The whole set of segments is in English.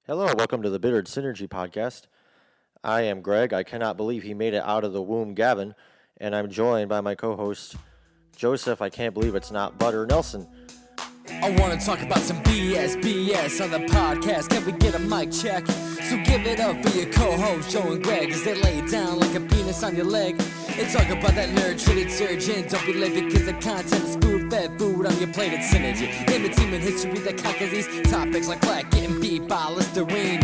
Hello, welcome to the Bittered Synergy podcast. I am Greg. I cannot believe he made it out of the womb, Gavin, and I'm joined by my co-host Joseph. I can't believe it's not Butter Nelson. I wanna talk about some BS on the podcast. Can we get a mic check? So give it up for your co-host Joe and Greg as they lay it down like a penis on your leg and talk about that nerd-shitted surgeon. Don't be late because the content is food-fed food on your plate. It's synergy. Name a team in history that conquers these topics like black getting beat by Listerine.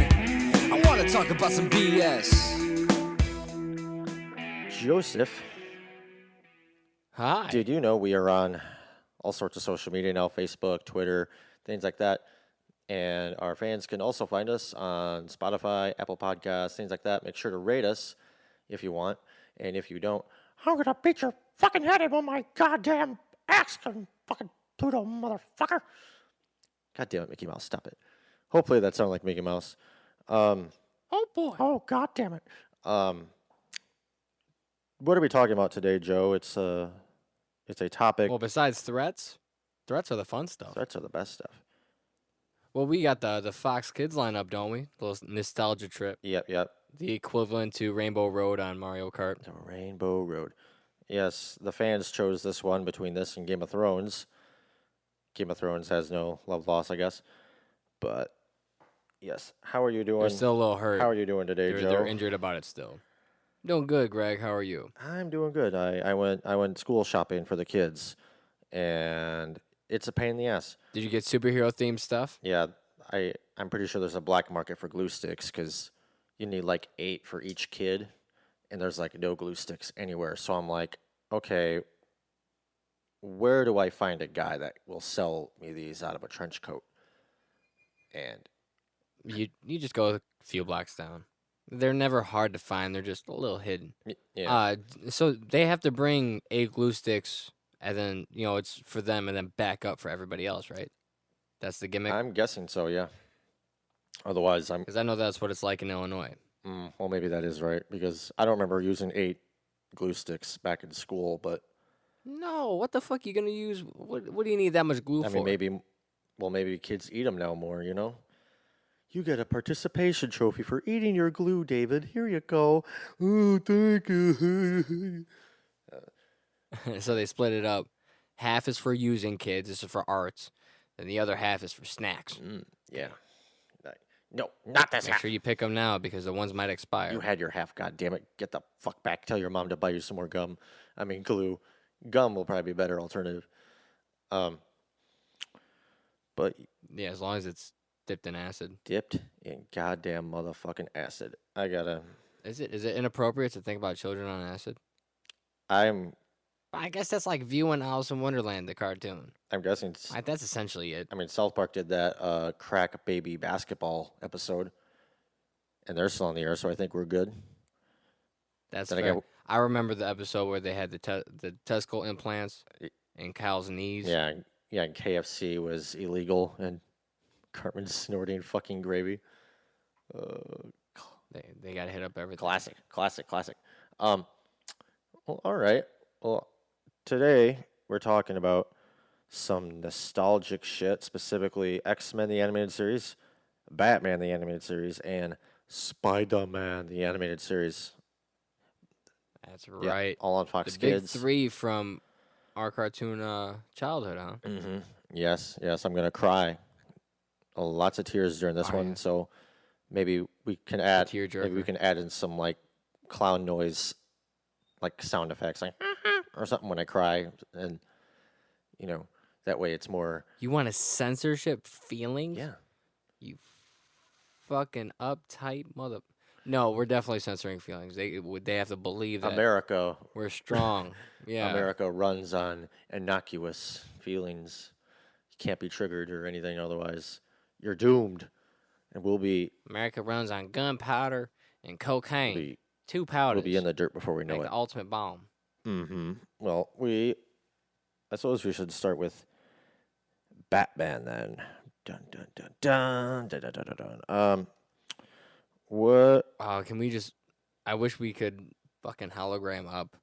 I wanna talk about some BS. Joseph, Hi. did you know we are on all sorts of social media now, Facebook, Twitter, things like that. And our fans can also find us on Spotify, Apple Podcasts, things like that. Make sure to rate us if you want. And if you don't, I'm going to beat your fucking head in with my goddamn axe, fucking Pluto motherfucker. God damn it, Mickey Mouse, stop it. Hopefully that sounded like Mickey Mouse. Oh boy. Oh, god damn it. What are we talking about today, Joe? It's a topic. Well, besides threats are the fun stuff. Threats are the best stuff. Well, we got the Fox Kids lineup, don't we? A little nostalgia trip. Yep. The equivalent to Rainbow Road on Mario Kart. The Rainbow Road. Yes, the fans chose this one between this and Game of Thrones. Game of Thrones has no love lost, I guess. But, yes. How are you doing? They're still a little hurt. How are you doing today, Joe? They're injured about it still. Doing good, Greg. How are you? I'm doing good. I went school shopping for the kids, and it's a pain in the ass. Did you get superhero themed stuff? Yeah, I'm pretty sure there's a black market for glue sticks because you need like 8 for each kid, and there's like no glue sticks anywhere. So I'm like, okay, where do I find a guy that will sell me these out of a trench coat? And You just go a few blocks down. They're never hard to find. They're just a little hidden. yeah, So they have to bring 8 glue sticks, and then it's for them, and then back up for everybody else, right? That's the gimmick. I'm guessing so. Yeah. Otherwise, Because I know that's what it's like in Illinois. well, maybe that is right because I don't remember using 8 glue sticks back in school, but No, what the fuck you gonna use? What do you need that much glue I for? mean, maybe kids eat them now more, you know? You get a participation trophy for eating your glue, David. Here you go. Oh, thank you. So they split it up. Half is for using kids. This is for arts. And the other half is for snacks. Yeah. No, not this Make half. sure you pick them now because the ones might expire. You had your half, goddammit. Get the fuck back. Tell your mom to buy you some more gum. I mean, glue. Gum will probably be a better alternative. But Yeah, as long as it's dipped in acid. dipped in goddamn motherfucking acid. I Is it inappropriate to think about children on acid? I'm I guess that's like viewing Alice in Wonderland, the cartoon. guessing. That's essentially it. I mean, South Park did that crack baby basketball episode, and they're still on the air, so I think we're good. That's Then fair. again- I remember the episode where they had the testicle implants in Cal's knees. Yeah, and KFC was illegal, and Cartman's snorting fucking gravy. They got hit up everything. Classic. Well, all right. Well, today we're talking about some nostalgic shit, specifically X-Men the animated series, Batman the animated series, and Spider-Man the animated series. That's Yeah, right. all on Fox The big Kids. 3 from our cartoon childhood, huh? Mm-hmm. Yes, I'm gonna cry. Lots of tears during this Oh, one, yeah. so maybe we can add tearjerker. in some like clown noise, like sound effects, like or something when I cry, and that way it's more. You want a censorship feelings? Yeah. You fucking uptight mother. No, we're definitely censoring feelings. They have to believe that America we're strong. Yeah. America runs on innocuous feelings. You can't be triggered or anything, otherwise you're doomed, and America runs on gunpowder and cocaine. we'll 2 powders. be in the dirt before we know make it. the ultimate bomb. Mm-hmm. Well, I suppose we should start with Batman then. Dun dun dun dun dun dun dun dun. dun. What? Can we just? I wish we could fucking hologram up,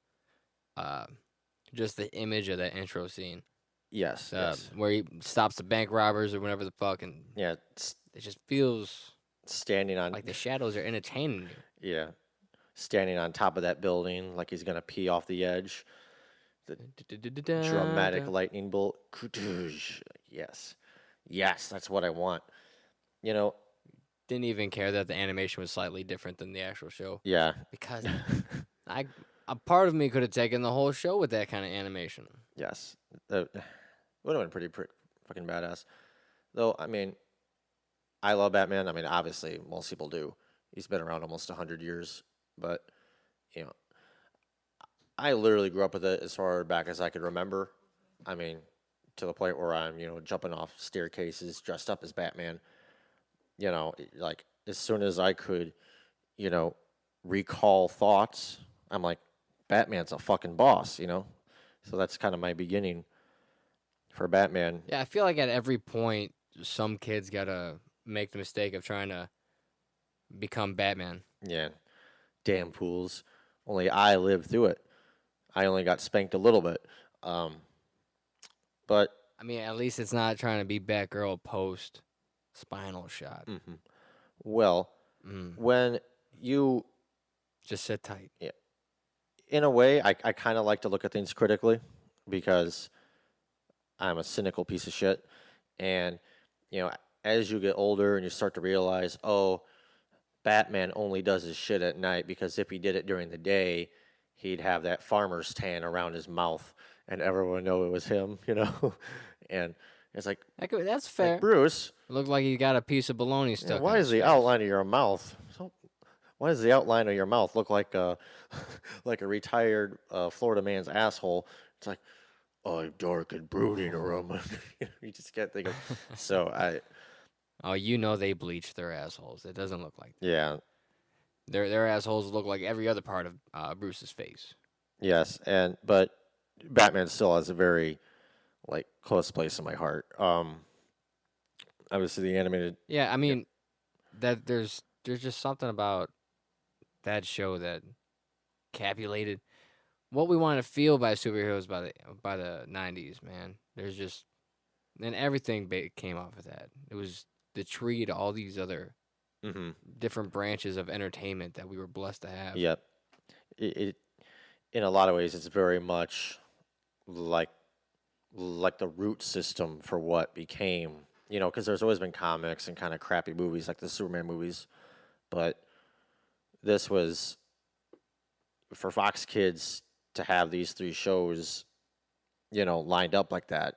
just the image of that intro scene. Yes. Where he stops the bank robbers or whatever the fuck, and Yeah. it just feels standing on, Like the shadows are entertaining you. yeah, standing on top of that building like he's gonna pee off the edge. The dramatic lightning bolt. Yes, yes, that's what I want. You know, Didn't even care that the animation was slightly different than the actual show yeah, because a part of me could have taken the whole show with that kind of animation. yes, would have been pretty fucking badass. Though, I mean, I love Batman. I mean, obviously, most people do. He's been around almost 100 years, but you know, I literally grew up with it as far back as I could remember. I mean, to the point where I'm, jumping off staircases dressed up as Batman. Like as soon as I could, you know, recall thoughts, I'm like, Batman's a fucking boss. So that's kind of my beginning for Batman. Yeah, I feel like at every point, some kids gotta make the mistake of trying to become Batman. Yeah, damn fools. Only I lived through it. I only got spanked a little bit. But I mean, at least it's not trying to be Batgirl post spinal shot. well, when you, Just sit tight. yeah, in a way, I kind of like to look at things critically because I'm a cynical piece of shit. And, as you get older and you start to realize, oh, Batman only does his shit at night because if he did it during the day, he'd have that farmer's tan around his mouth and everyone would know it was him. And it's like, That's fair. Bruce, Looked like you got a piece of bologna stuck. why in is his the face. outline of your mouth why does the outline of your mouth look like a like a retired Florida man's asshole? It's like, oh, I'm dark and brooding aroma. You just can't think of. So Oh, they bleached their assholes. It doesn't look like yeah, their assholes look like every other part of Bruce's face. yes, but Batman still has a very like close place in my heart. Obviously the animated. Yeah, I mean that there's just something about that show that capulated what we want to feel by superheroes by the 90s, man. There's just and everything came off of that. It was the tree to all these other different branches of entertainment that we were blessed to have. Yep. It in a lot of ways it's very much like the root system for what became, because there's always been comics and kind of crappy movies like the Superman movies, but this was for Fox Kids to have these three shows, lined up like that,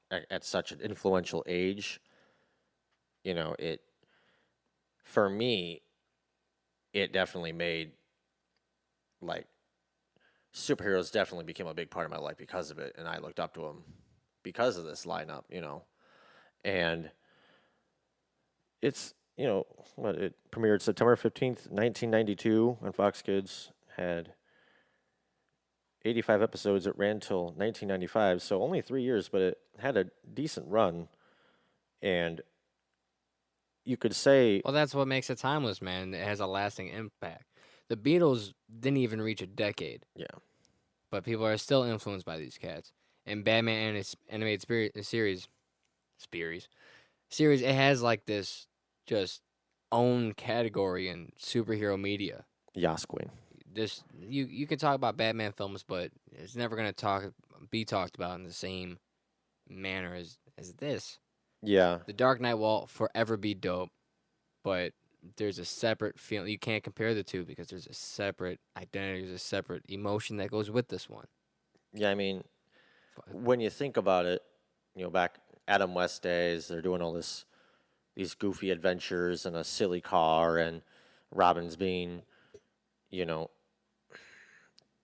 at such an influential age, it for me, it definitely made like superheroes definitely became a big part of my life because of it, and I looked up to them because of this lineup, and it's what it premiered September 15th, 1992 on Fox Kids, had 85 episodes. It ran till 1995, so only 3 years, but it had a decent run, and you could say, Well, that's what makes it timeless, man. It has a lasting impact. The Beatles didn't even reach a decade, yeah, but people are still influenced by these cats. And Batman and its animated series, it has like this just own category in superhero media. Yas Queen. This you can talk about Batman films, but it's never gonna be talked about in the same manner as this. Yeah, The Dark Knight will forever be dope, but there's a separate feeling. You can't compare the two because there's a separate identity, there's a separate emotion that goes with this one. yeah. I mean, when you think about it, back Adam West days, they're doing all these goofy adventures in a silly car, and Robin's being,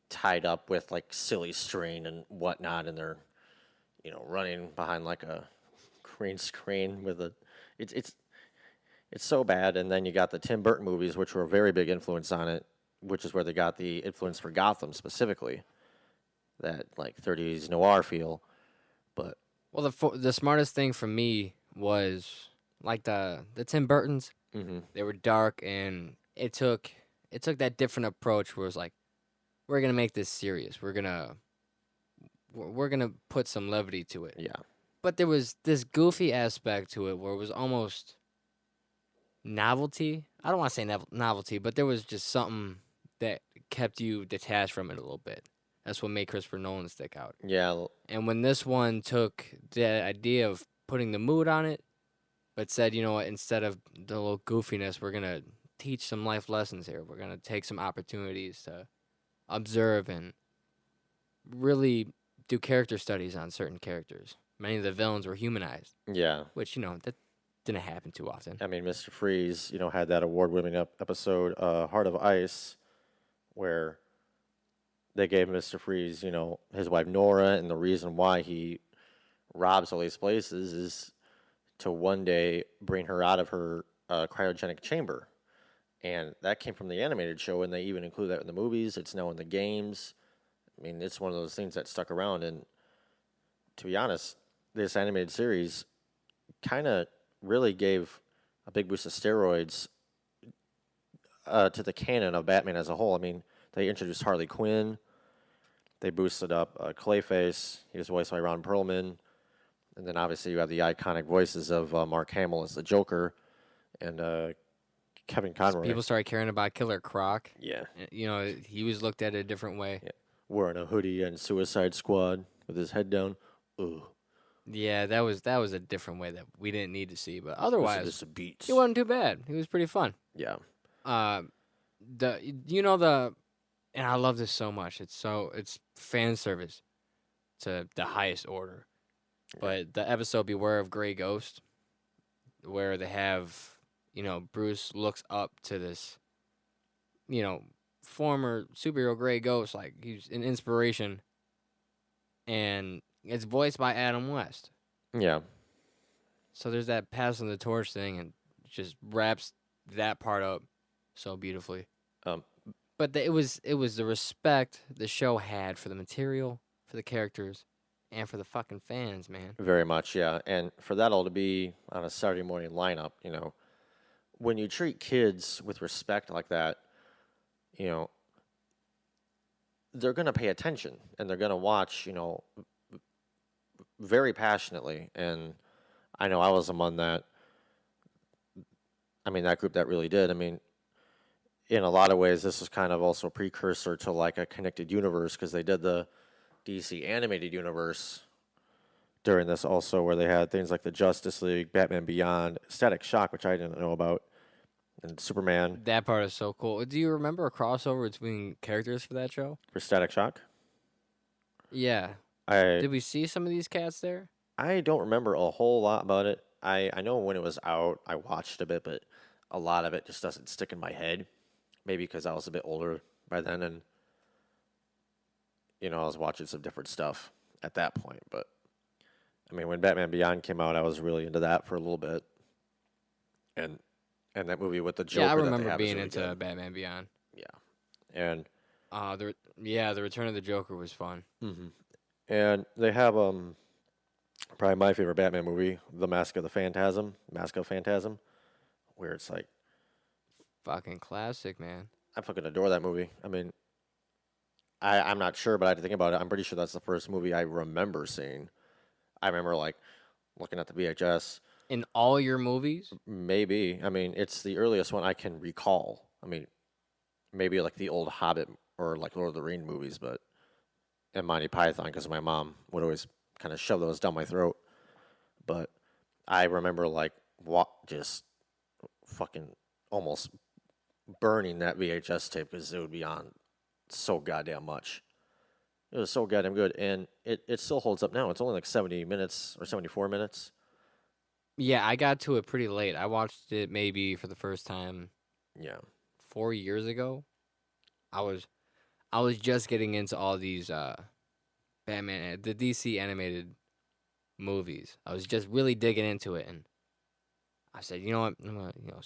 tied up with like silly string and whatnot, and they're, running behind like a green screen with it's so bad. And then you got the Tim Burton movies, which were a very big influence on it, which is where they got the influence for Gotham specifically, that like 30s noir feel. But Well, the smartest thing for me was like the Tim Burtons. They were dark, and it took that different approach where it was like, we're gonna make this serious. We're gonna put some levity to it. yeah, But there was this goofy aspect to it where it was almost novelty. I don't want to say novelty, but there was just something that kept you detached from it a little bit. That's what made Christopher Nolan stick out. Yeah, And when this one took the idea of putting the mood on it, but said, you know what, instead of the little goofiness, we're going to teach some life lessons here. We're going to take some opportunities to observe and really do character studies on certain characters. Many of the villains were humanized, yeah. which, that didn't happen too often. I mean, Mr. Freeze, had that award-winning episode, Heart of Ice, where they gave Mr. Freeze, his wife Nora, and the reason why he robs all these places is to one day bring her out of her cryogenic chamber. And that came from the animated show, and they even include that in the movies. It's now in the games. I mean, it's one of those things that stuck around. And to be honest, this animated series kind of really gave a big boost of steroids to the canon of Batman as a whole. I mean, they introduced Harley Quinn. They boosted up Clayface. He was voiced by Ron Perlman. And then obviously you have the iconic voices of Mark Hamill as the Joker and Kevin Conroy. People started caring about Killer Croc. Yeah. He was looked at a different way. Yeah. Wearing a hoodie and Suicide Squad with his head down. Ugh. Yeah, that was a different way that we didn't need to see. But otherwise, just a beat. he wasn't too bad. He was pretty fun. Yeah. And I love this so much. It's fan service to the highest order. But the episode Beware of Grey Ghost, where they have, Bruce looks up to this, former superhero Grey Ghost, like he's an inspiration, and it's voiced by Adam West. Yeah. So there's that passing the torch thing, and just wraps that part up so beautifully. But it was the respect the show had for the material, for the characters, and for the fucking fans, man. Very much, yeah. And for that all to be on a Saturday morning lineup, when you treat kids with respect like that, they're going to pay attention and they're going to watch, very passionately. And I know I was among that. I mean, that group that really did. I mean, in a lot of ways, this was kind of also a precursor to like a connected universe because they did the DC animated universe during this also, where they had things like the Justice League, Batman Beyond, Static Shock, which I didn't know about, and Superman. That part is so cool. Do you remember a crossover between characters for that show? For Static Shock? Yeah. Did we see some of these cats there? I don't remember a whole lot about it. I know when it was out, I watched a bit, but a lot of it just doesn't stick in my head. Maybe because I was a bit older by then, and I was watching some different stuff at that point. But I mean, when Batman Beyond came out, I was really into that for a little bit, and that movie with the Joker. Yeah, I remember that they have being is really into good. Batman Beyond. Yeah, and the Return of the Joker was fun. Mm-hmm. And they have probably my favorite Batman movie, The Mask of Phantasm, where it's like fucking classic, man. I fucking adore that movie. I mean, I'm not sure, but I had to think about it. I'm pretty sure that's the first movie I remember seeing. I remember like looking at the VHS. In all your movies? Maybe. I mean, it's the earliest one I can recall. I mean, maybe like the old Hobbit or like Lord of the Rings movies, but and Monty Python, because my mom would always kind of shove those down my throat. But I remember like just fucking almost burning that VHS tape because it would be on so goddamn much. It was so goddamn good, and it still holds up now. It's only like 70 minutes or 74 minutes. Yeah, I got to it pretty late. I watched it maybe for the first time 4 years ago. I was just getting into all these Batman, the DC animated movies. I was just really digging into it, and I said, you know what, I'm gonna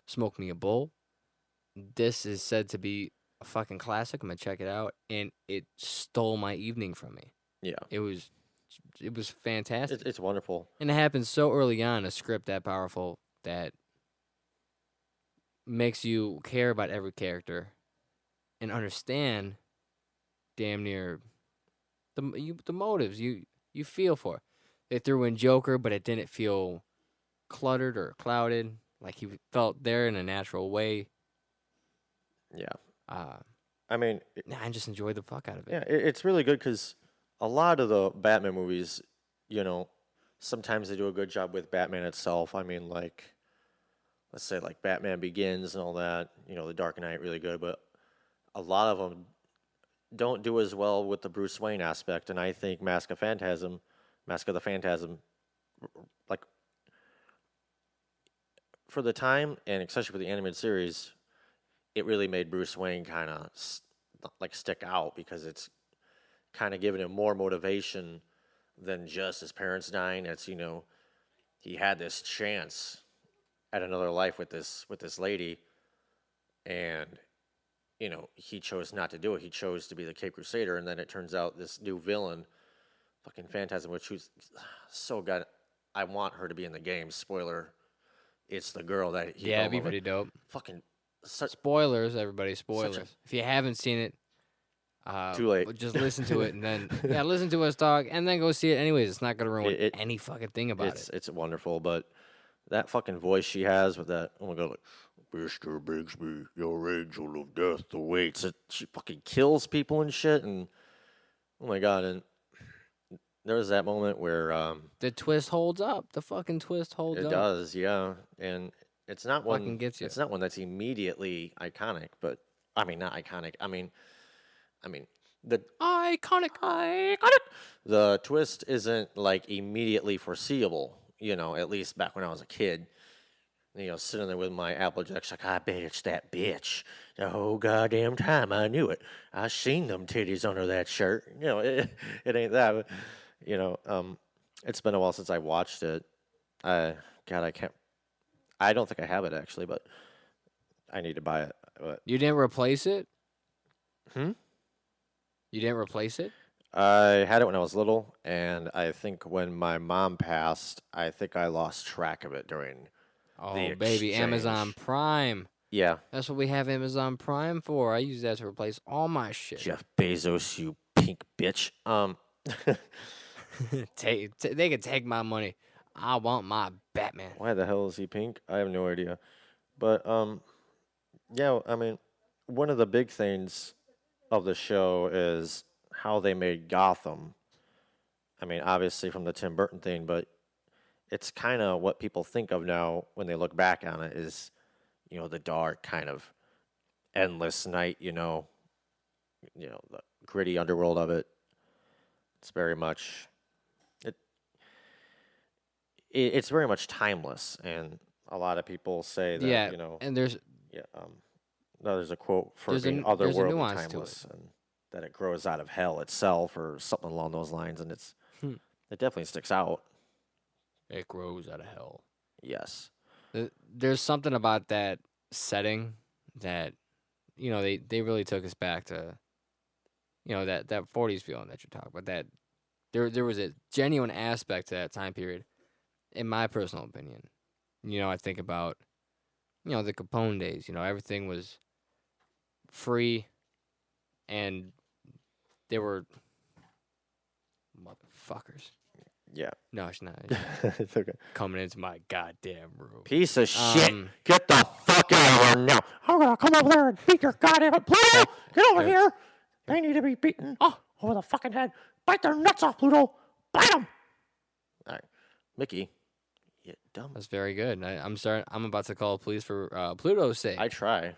smoke me a bowl. This is said to be a fucking classic. I'm gonna check it out, and it stole my evening from me. Yeah, it was fantastic. It's wonderful, and it happened so early on. A script that powerful that makes you care about every character and understand damn near the motives you feel for. They threw in Joker, but it didn't feel cluttered or clouded. Like he felt there in a natural way. Yeah. Uh, I mean, I just enjoyed the fuck out of it. yeah, it's really good because a lot of the Batman movies, you know, sometimes they do a good job with Batman itself. I mean, like, let's say like Batman Begins and all that, you know, The Dark Knight really good, but a lot of them don't do as well with the Bruce Wayne aspect. And I think Mask of the Phantasm, like for the time and especially for the animated series, it really made Bruce Wayne kind of like stick out because it's kind of giving him more motivation than just his parents dying. It's, you know, he had this chance at another life with this lady, and you know he chose not to do it. He chose to be the Cape Crusader, and then it turns out this new villain, fucking Phantasm, which was so good. I want her to be in the game. Spoiler: it's the girl that he Yeah, fell it'd be in love pretty with. dope. Fucking such Spoilers, everybody. Spoilers. If you haven't seen it, too late. just listen to it and then listen to us talk and then go see it. Anyways, it's not gonna ruin It- any fucking thing about it. It's wonderful, but that fucking voice she has with that, oh my god, like, Mr. Bigsby, your angel of death awaits. She fucking kills people and shit, and oh my god, and there was that moment where The twist holds up. The fucking twist holds it up. does, yeah, and it's not Fucking one. gets you. It's not one that's immediately iconic, but I mean not iconic. I mean the Iconic. the twist isn't like immediately foreseeable. You know, at least back when I was a kid. You know, sitting there with my Applejack, like, I bet it's that bitch. The whole goddamn time I knew it. I seen them titties under that shirt. You know, it ain't that. But, you know, it's been a while since I watched it. God, I don't think I have it actually, but I need to buy it. But You didn't replace it? Hmm? You didn't replace it? I had it when I was little, and I think when my mom passed, I think I lost track of it during. Oh, The baby, Amazon exchange. Prime. Yeah, That's what we have Amazon Prime for. I use that to replace all my shit. Jeff Bezos, you pink bitch. They can take my money. I want my Batman. Why the hell is he pink? I have no idea. But yeah, I mean, one of the big things of the show is how they made Gotham. I mean, obviously from the Tim Burton thing, but it's kind of what people think of now when they look back on it is, you know, the dark kind of endless night, you know, the gritty underworld of it. It's very much it's very much timeless, and a lot of people say that, Yeah, you know, and there's yeah, no, there's a quote for There's a- being there's a otherworldly nuance to it. timeless, and that it grows out of hell itself, or something along those lines, and Hmm. it definitely sticks out. it grows out of hell. Yes, There's something about that setting that they really took us back to that 40s feeling that you're talking about. That there was a genuine aspect to that time period, in my personal opinion. I think about the Capone days. Everything was free, and they were motherfuckers. yeah, No, it's not. it's okay. Coming into my goddamn room. Piece of shit, Um, get the fuck out of here now! I'm gonna come over there and beat your goddamn Pluto. Get over here! They need to be beaten over the fucking head. Bite their nuts off, Pluto. Bite them. All right, Mickey, you dumb. That's very good. I'm about to call police for Pluto's sake. I try.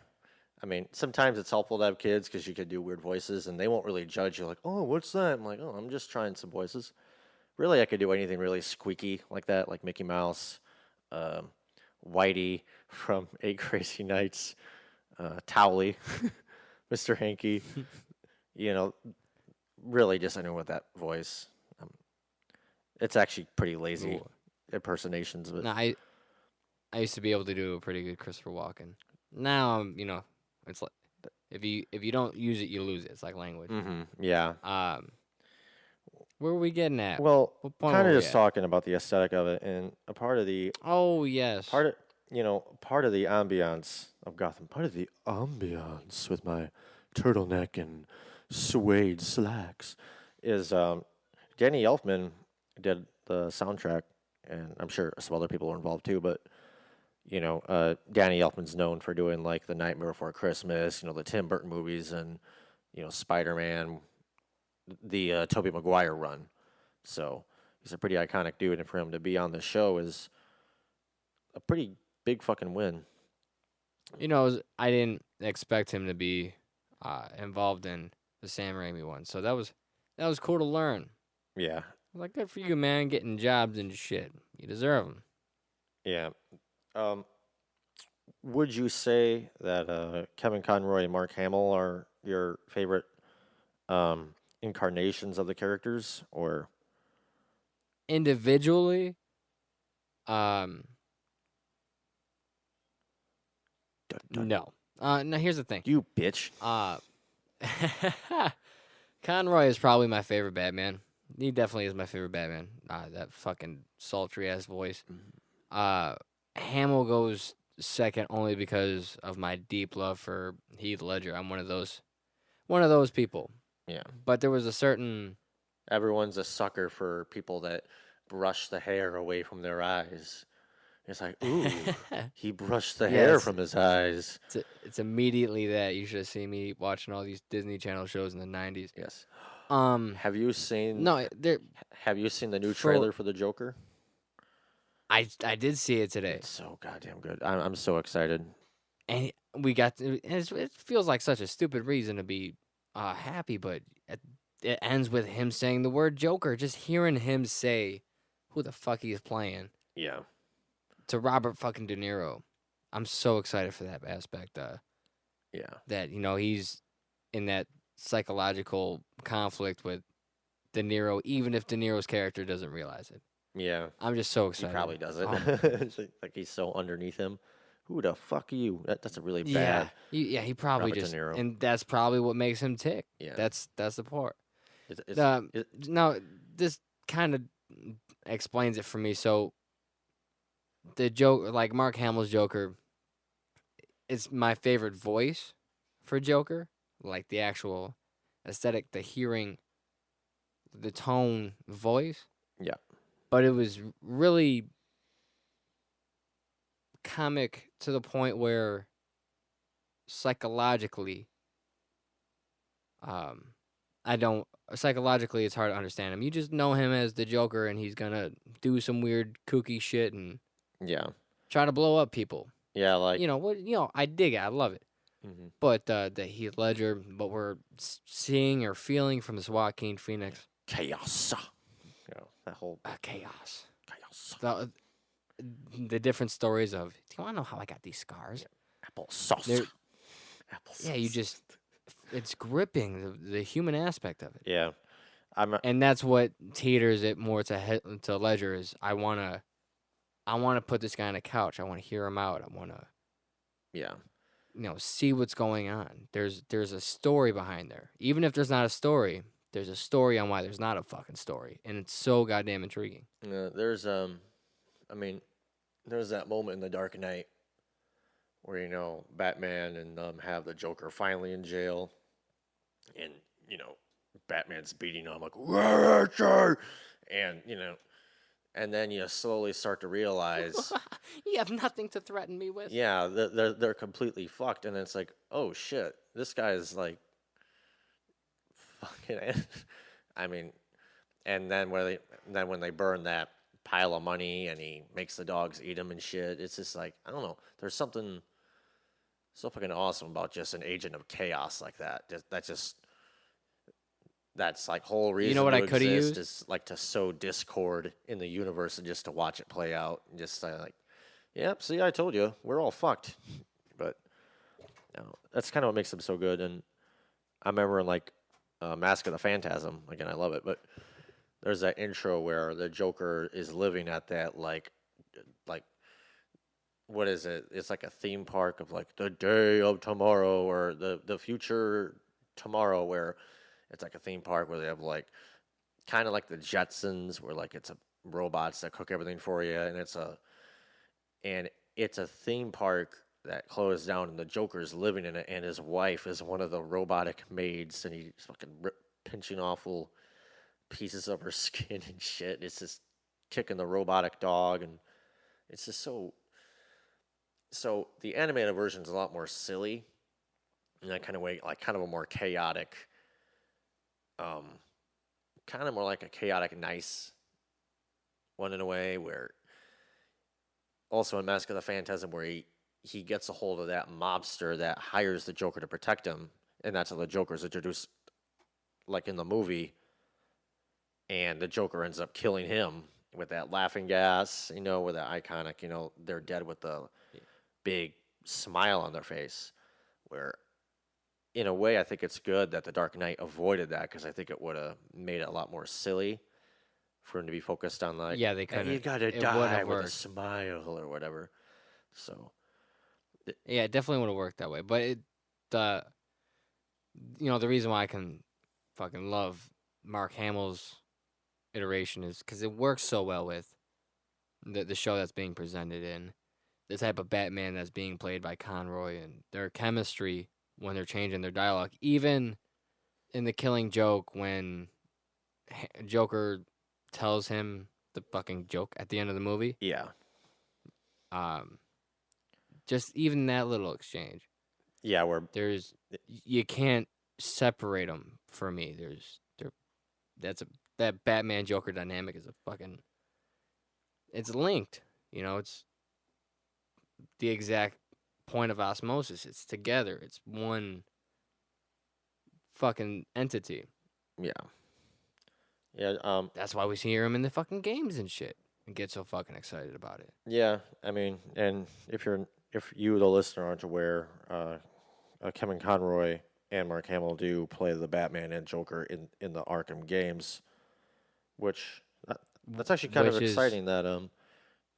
I mean, sometimes it's helpful to have kids because you can do weird voices and they won't really judge you. Like, oh, what's that? I'm like, oh, I'm just trying some voices. Really, I could do anything really squeaky like that, like Mickey Mouse, Whitey from Eight Crazy Nights, Towley, Mr. Hanky. Really just anyone with that voice. It's actually pretty lazy Ooh. impersonations, but No, I used to be able to do a pretty good Christopher Walken. Now, it's like if you don't use it, you lose it. It's like language. yeah. Where are we getting at? Well, What point kind were of we just at? talking about the aesthetic of it, and a part of the Oh yes. part of the ambiance of Gotham, part of the ambiance with my turtleneck and suede slacks is Danny Elfman did the soundtrack, and I'm sure some other people were involved too. But Danny Elfman's known for doing like The Nightmare Before Christmas, the Tim Burton movies, and Spider-Man, the Tobey Maguire run. So he's a pretty iconic dude, and for him to be on the show is a pretty big fucking win. I didn't expect him to be involved in the Sam Raimi one, so that was cool to learn. Yeah, Like, good for you, man, getting jobs and shit. You deserve them. yeah. Would you say that Kevin Conroy and Mark Hamill are your favorite incarnations of the characters, or Individually, um, dun, dun, no. Now here's the thing. you bitch? Uh, Conroy is probably my favorite Batman. He definitely is my favorite Batman. That fucking sultry ass voice. Hamill goes second only because of my deep love for Heath Ledger. I'm one of those people. Yeah, But there was a certain everyone's a sucker for people that brush the hair away from their eyes. It's like, ooh, he brushed the hair Yes. from his eyes. it's immediately that. You should have seen me watching all these Disney Channel shows in the 90s. Yes. Um Have you seen? no, there Have you seen the new For- trailer for the Joker? I did see it today. It's so goddamn good. I'm so excited. And we got to, and it feels like such a stupid reason to be happy, but it ends with him saying the word Joker. Just hearing him say who the fuck he is playing Yeah. to Robert fucking De Niro. I'm so excited for that aspect. Yeah. That he's in that psychological conflict with De Niro, even if De Niro's character doesn't realize it. Yeah. I'm just so He excited. probably doesn't. Um, It's like he's so underneath him. Who the fuck are you? That's a really bad. He probably Robert De just, Niro. and that's probably what makes him tick. Yeah. That's the part. It's- Now, this kind of explains it for me. So, the joke, like Mark Hamill's Joker, it's my favorite voice for Joker. Like the actual aesthetic, the hearing, the tone, voice. Yeah. But it was really comic to the point where psychologically, psychologically it's hard to understand him. You just know him as the Joker, and he's gonna do some weird kooky shit and Yeah. try to blow up people. Yeah. Like. I dig it. I love it. Mhm. But the Heath Ledger, what we're seeing or feeling from this Joaquin Phoenix, Chaos. That whole chaos. chaos. The different stories of, do you want to know how I got these scars? Apple sauce. They're- Apple sauce. Yeah, it's gripping the human aspect of it. Yeah. And that's what teeters it more to Ledger is I wanna put this guy on a couch. I wanna hear him out. I wanna Yeah. see what's going on. There's a story behind there. Even if there's not a story, there's a story on why there's not a fucking story. And it's so goddamn intriguing. There's there's that moment in The Dark Knight where Batman and have the Joker finally in jail, and Batman's beating him like, "Richard!" and and then you slowly start to realize, You have nothing to threaten me with. yeah, they're completely fucked, and it's like, oh shit, this guy is like fucking. And then when they burn that pile of money and he makes the dogs eat him and shit, it's just like, I don't know. There's something so fucking awesome about just an agent of chaos like that. That's like whole reason. You know what to I coulda exist used? is like to sow discord in the universe and just to watch it play out and just like, yep, see, I told you, we're all fucked. But that's kind of what makes them so good. And I remember in like Mask of the Phantasm, again, I love it, but there's that intro where the Joker is living at that like what is it? It's like a theme park of like the day of tomorrow or the future tomorrow, where it's like a theme park where they have like kind of like the Jetsons, where like it's a robots that cook everything for you, and it's a theme park that closed down, and the Joker's living in it, and his wife is one of the robotic maids, and he's fucking pinching off little pieces of her skin and shit. It's just kicking the robotic dog, and it's just so So the animated version is a lot more silly in that kind of way, like kind of a more chaotic, um, kind of more like a chaotic, nice one in a way. Where also in Mask of the Phantasm, where he gets a hold of that mobster that hires the Joker to protect him, and that's how the Joker's introduced, like in the movie, and the Joker ends up killing him with that laughing gas, with that iconic, they're dead with the big smile on their face. Where, in a way, I think it's good that the Dark Knight avoided that, because I think it would have made it a lot more silly for him to be focused on, like, Yeah, they "Hey, you couldn't. gotta It wouldn't die have with a worked. smile," or whatever. So, Yeah, it definitely would have worked that way. But the the reason why I can fucking love Mark Hamill's iteration is because it works so well with the show that's being presented in, the type of Batman that's being played by Conroy, and their chemistry when they're changing their dialogue. Even in the Killing Joke, when Joker tells him the fucking joke at the end of the movie, yeah. um, just even that little exchange, Yeah, where, you can't separate them for me. That Batman Joker dynamic is a fucking, it's linked. It's the exact point of osmosis. It's together. It's one fucking entity. yeah. Yeah, That's why we hear him in the fucking games and shit and get so fucking excited about it. yeah, I mean, and if you, the listener, aren't aware, Kevin Conroy and Mark Hamill do play the Batman and Joker in the Arkham games, which that's actually kind of Which is exciting that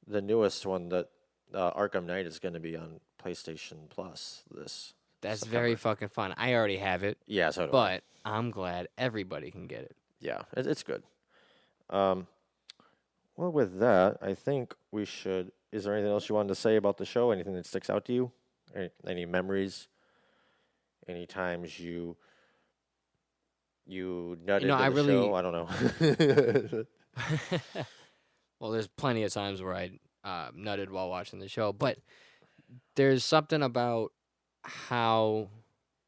the newest one, that Arkham Knight, is going to be on PlayStation Plus this that's September. very fucking fun. I already have it, Yeah, so do I. but I'm glad everybody can get it. Yeah, it's good. Well, with that, I think we should. Is there anything else you wanted to say about the show? Anything that sticks out to you? Any memories? Any times you nutted in I the really show? I don't know. well, there's plenty of times where I nutted while watching the show, but there's something about how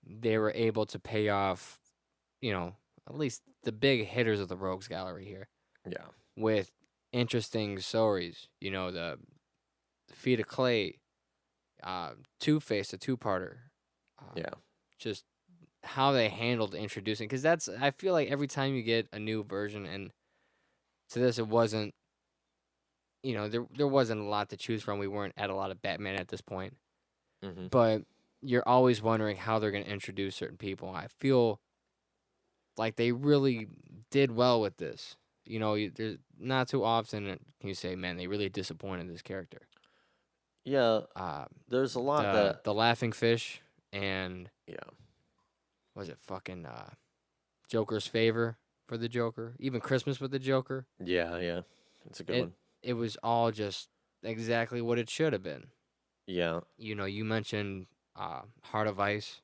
they were able to pay off, at least the big hitters of the Rogues Gallery here, Yeah, with interesting stories. The Feet of Clay, Two-Face, a two-parter. yeah, Just how they handled introducing, because I feel like every time you get a new version, and to this it wasn't, there wasn't a lot to choose from. We weren't at a lot of Batman at this point, hmm but you're always wondering how they're going to introduce certain people. I feel like they really did well with this. There's not too often can you say, man, they really disappointed this character. yeah. Uh, There's a lot the laughing fish and yeah, was it fucking Joker's favor for the Joker, even Christmas with the Joker. yeah. It's a good It one. it was all just exactly what it should have been. Yeah, You mentioned Heart of Ice,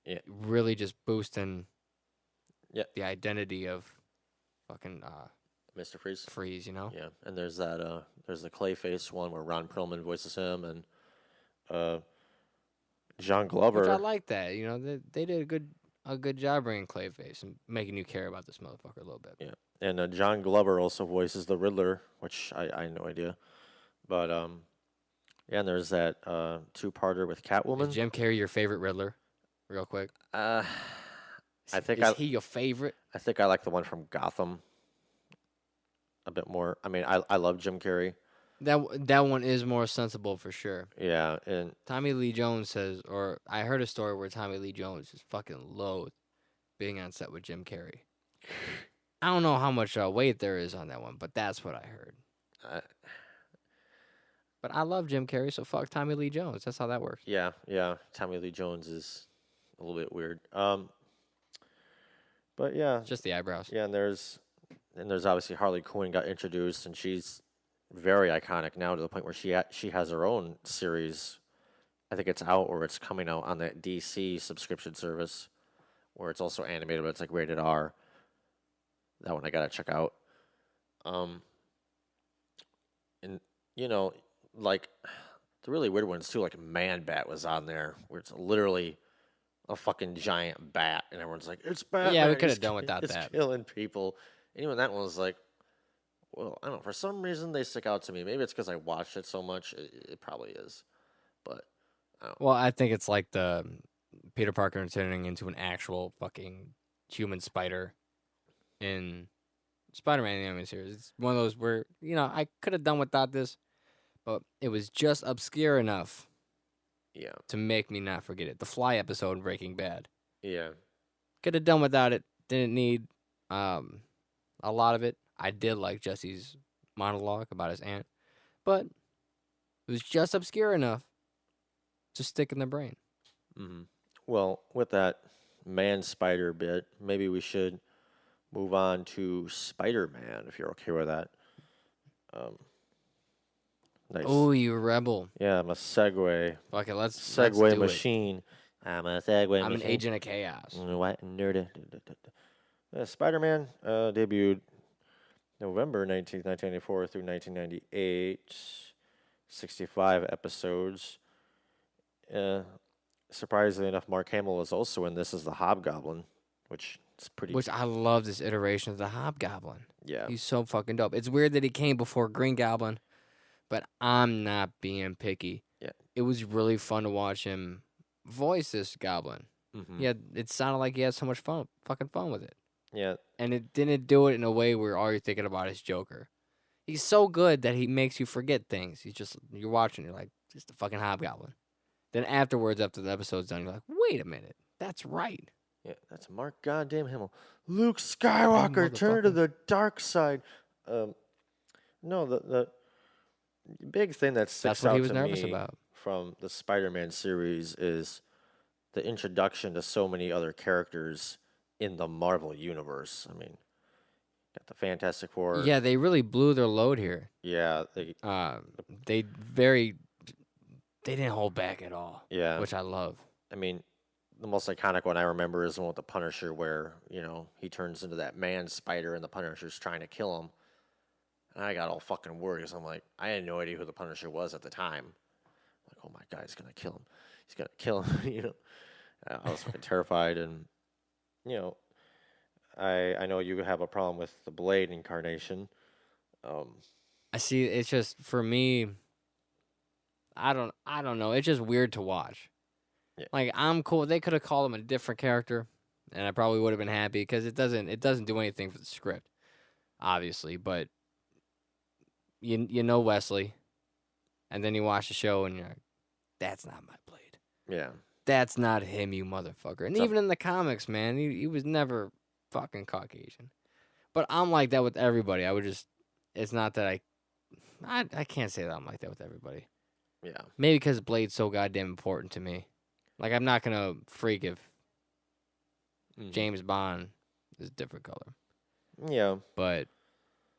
yeah, really just boosting yeah. the identity of fucking Mr. Freeze. Freeze. Yeah, and there's that. There's the Clayface one where Ron Perlman voices him, and John Glover. Which I like that. They did a good job bringing Clayface and making you care about this motherfucker a little bit. Yeah, and John Glover also voices the Riddler, which I had no idea. But yeah, and there's that two-parter with Catwoman. Is Jim Carrey your favorite Riddler? Real quick. I think Is he your favorite? I think I like the one from Gotham a bit more. I mean, I love Jim Carrey. That one is more sensible for sure. Yeah, and Tommy Lee Jones says, or I heard a story where Tommy Lee Jones just fucking loathed being on set with Jim Carrey. I don't know how much weight there is on that one, but that's what I heard. But I love Jim Carrey, so fuck Tommy Lee Jones. That's how that works. yeah. Tommy Lee Jones is a little bit weird. But yeah, Just the eyebrows. yeah, and there's obviously Harley Quinn got introduced, and she's very iconic now to the point where she has her own series. I think it's out or it's coming out on that DC subscription service, where it's also animated, but it's like rated R. That one I gotta check out. And like the really weird ones too, like Man Bat was on there, where it's literally a fucking giant bat, and everyone's like, "It's Batman." Yeah, we could he's have done without he's that. killing people. And even that one was like, well, I don't know. For some reason, they stick out to me. Maybe it's because I watched it so much. It probably is, but Well, I think it's like the Peter Parker turning into an actual fucking human spider in Spider-Man animated series. It's one of those where I could have done without this, but it was just obscure enough yeah, to make me not forget it. The Fly episode in Breaking Bad. yeah, Could have done without it. Didn't need a lot of it. I did like Jesse's monologue about his aunt, but it was just obscure enough to stick in the brain. hmm Well, with that man spider bit, maybe we should move on to Spider-Man, if you're okay with that. Nice. Oh, you rebel! Yeah, I'm a segue. Fuck it, let's Segway do it. machine. I'm a Segway I'm an machine. agent of chaos. What nerd? Spider-Man debuted November 19th, 1994 through 1998. 65 episodes. Surprisingly enough, Mark Hamill was also in this as the Hobgoblin, which is pretty. Which I love this iteration of the Hobgoblin. Yeah. He's so fucking dope. It's weird that he came before Green Goblin, but I'm not being picky. Yeah. It was really fun to watch him voice this Goblin. Mm-hmm. Yeah, it sounded like he had so much fucking fun with it. Yeah. And it didn't do it in a way where all you're thinking about is Joker. He's so good that he makes you forget things. You're watching, you're like, just a fucking Hobgoblin. Then afterwards, after the episode's done, you're like, wait a minute, that's right. Yeah, that's Mark goddamn Hamill. Luke Skywalker, turn to motherfucker. the dark side. No, the big thing that sticks That's what out he was to nervous me about. from the Spider-Man series is the introduction to so many other characters in the Marvel universe. I mean, got the Fantastic Four. Yeah, they really blew their load here. Yeah, They didn't hold back at all. yeah. Which I love. I mean, the most iconic one I remember is the one with the Punisher, where he turns into that man spider and the Punisher's trying to kill him. And I got all fucking worried because I'm like, I had no idea who the Punisher was at the time. Like, oh my God, he's gonna kill him. He's gonna kill him. I was fucking terrified, and I know you have a problem with the Blade incarnation. I see. It's just for me. I don't know. It's just weird to watch. Yeah. Like I'm cool. They could have called him a different character, and I probably would have been happy because it doesn't do anything for the script, obviously. But you know Wesley, and then you watch the show and you're like, that's not my Blade. Yeah, That's not him, you motherfucker. And even in the comics, man, he was never fucking Caucasian. But I'm like that with everybody. It's not that I can't say that I'm like that with everybody. yeah, Maybe because Blade's so goddamn important to me. Like, I'm not going to freak if Mhm. James Bond is a different color. Yeah. But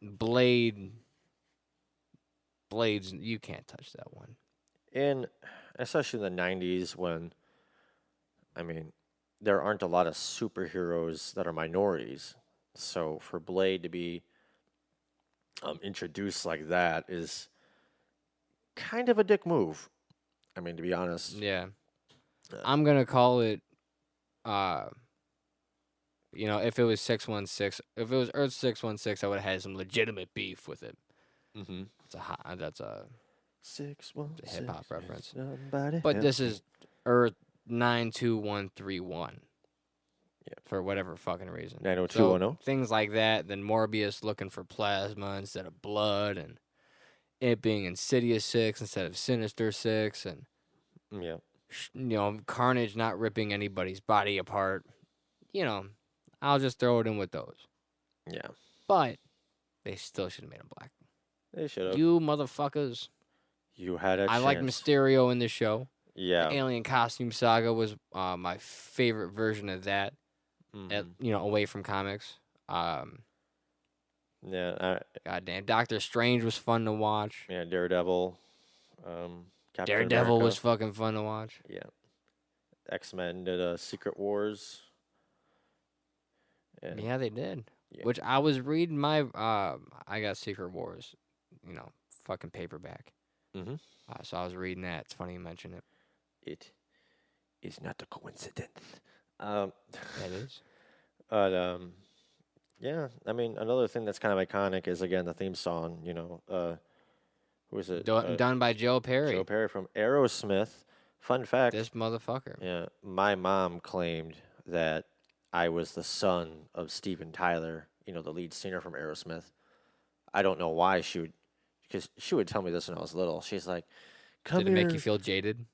Blade's, you can't touch that one. And especially in the 90s when, I mean, there aren't a lot of superheroes that are minorities. So for Blade to be introduced like that is kind of a dick move. I mean, to be honest. Yeah. I'm going to call it, if it was 616, if it was Earth 616, I would have had some legitimate beef with it. Mm-hmm. That's a 616. hip-hop reference. Somebody But help this me. is Earth 92131. Yeah. For whatever fucking reason. 90210. So, things like that. Then Morbius looking for plasma instead of blood, and it being Insidious 6 instead of Sinister 6, and Yeah. Carnage not ripping anybody's body apart. I'll just throw it in with those. Yeah. But they still should have made him black. They should have. You motherfuckers. You had a chance. I like Mysterio in this show. Yeah. The Alien Costume Saga was my favorite version of that. Mhm. Away from comics. Yeah. Goddamn, Doctor Strange was fun to watch. Yeah. Daredevil. Captain Daredevil America. was fucking fun to watch. Yeah. X-Men did Secret Wars. And Yeah, they did. Yeah. Which I was reading my I got Secret Wars, fucking paperback. Mm-hmm. So I was reading that. It's funny you mention it. It is not a coincidence. Um, That is. but yeah. I mean, another thing that's kind of iconic is again the theme song. Who is it? Done by Joe Joe Perry. Perry from Aerosmith. Fun fact. This motherfucker. Yeah, my mom claimed that I was the son of Steven Tyler. The lead singer from Aerosmith. I don't know why because she would tell me this when I was little. She's like, "Come Did it make you here." feel jaded?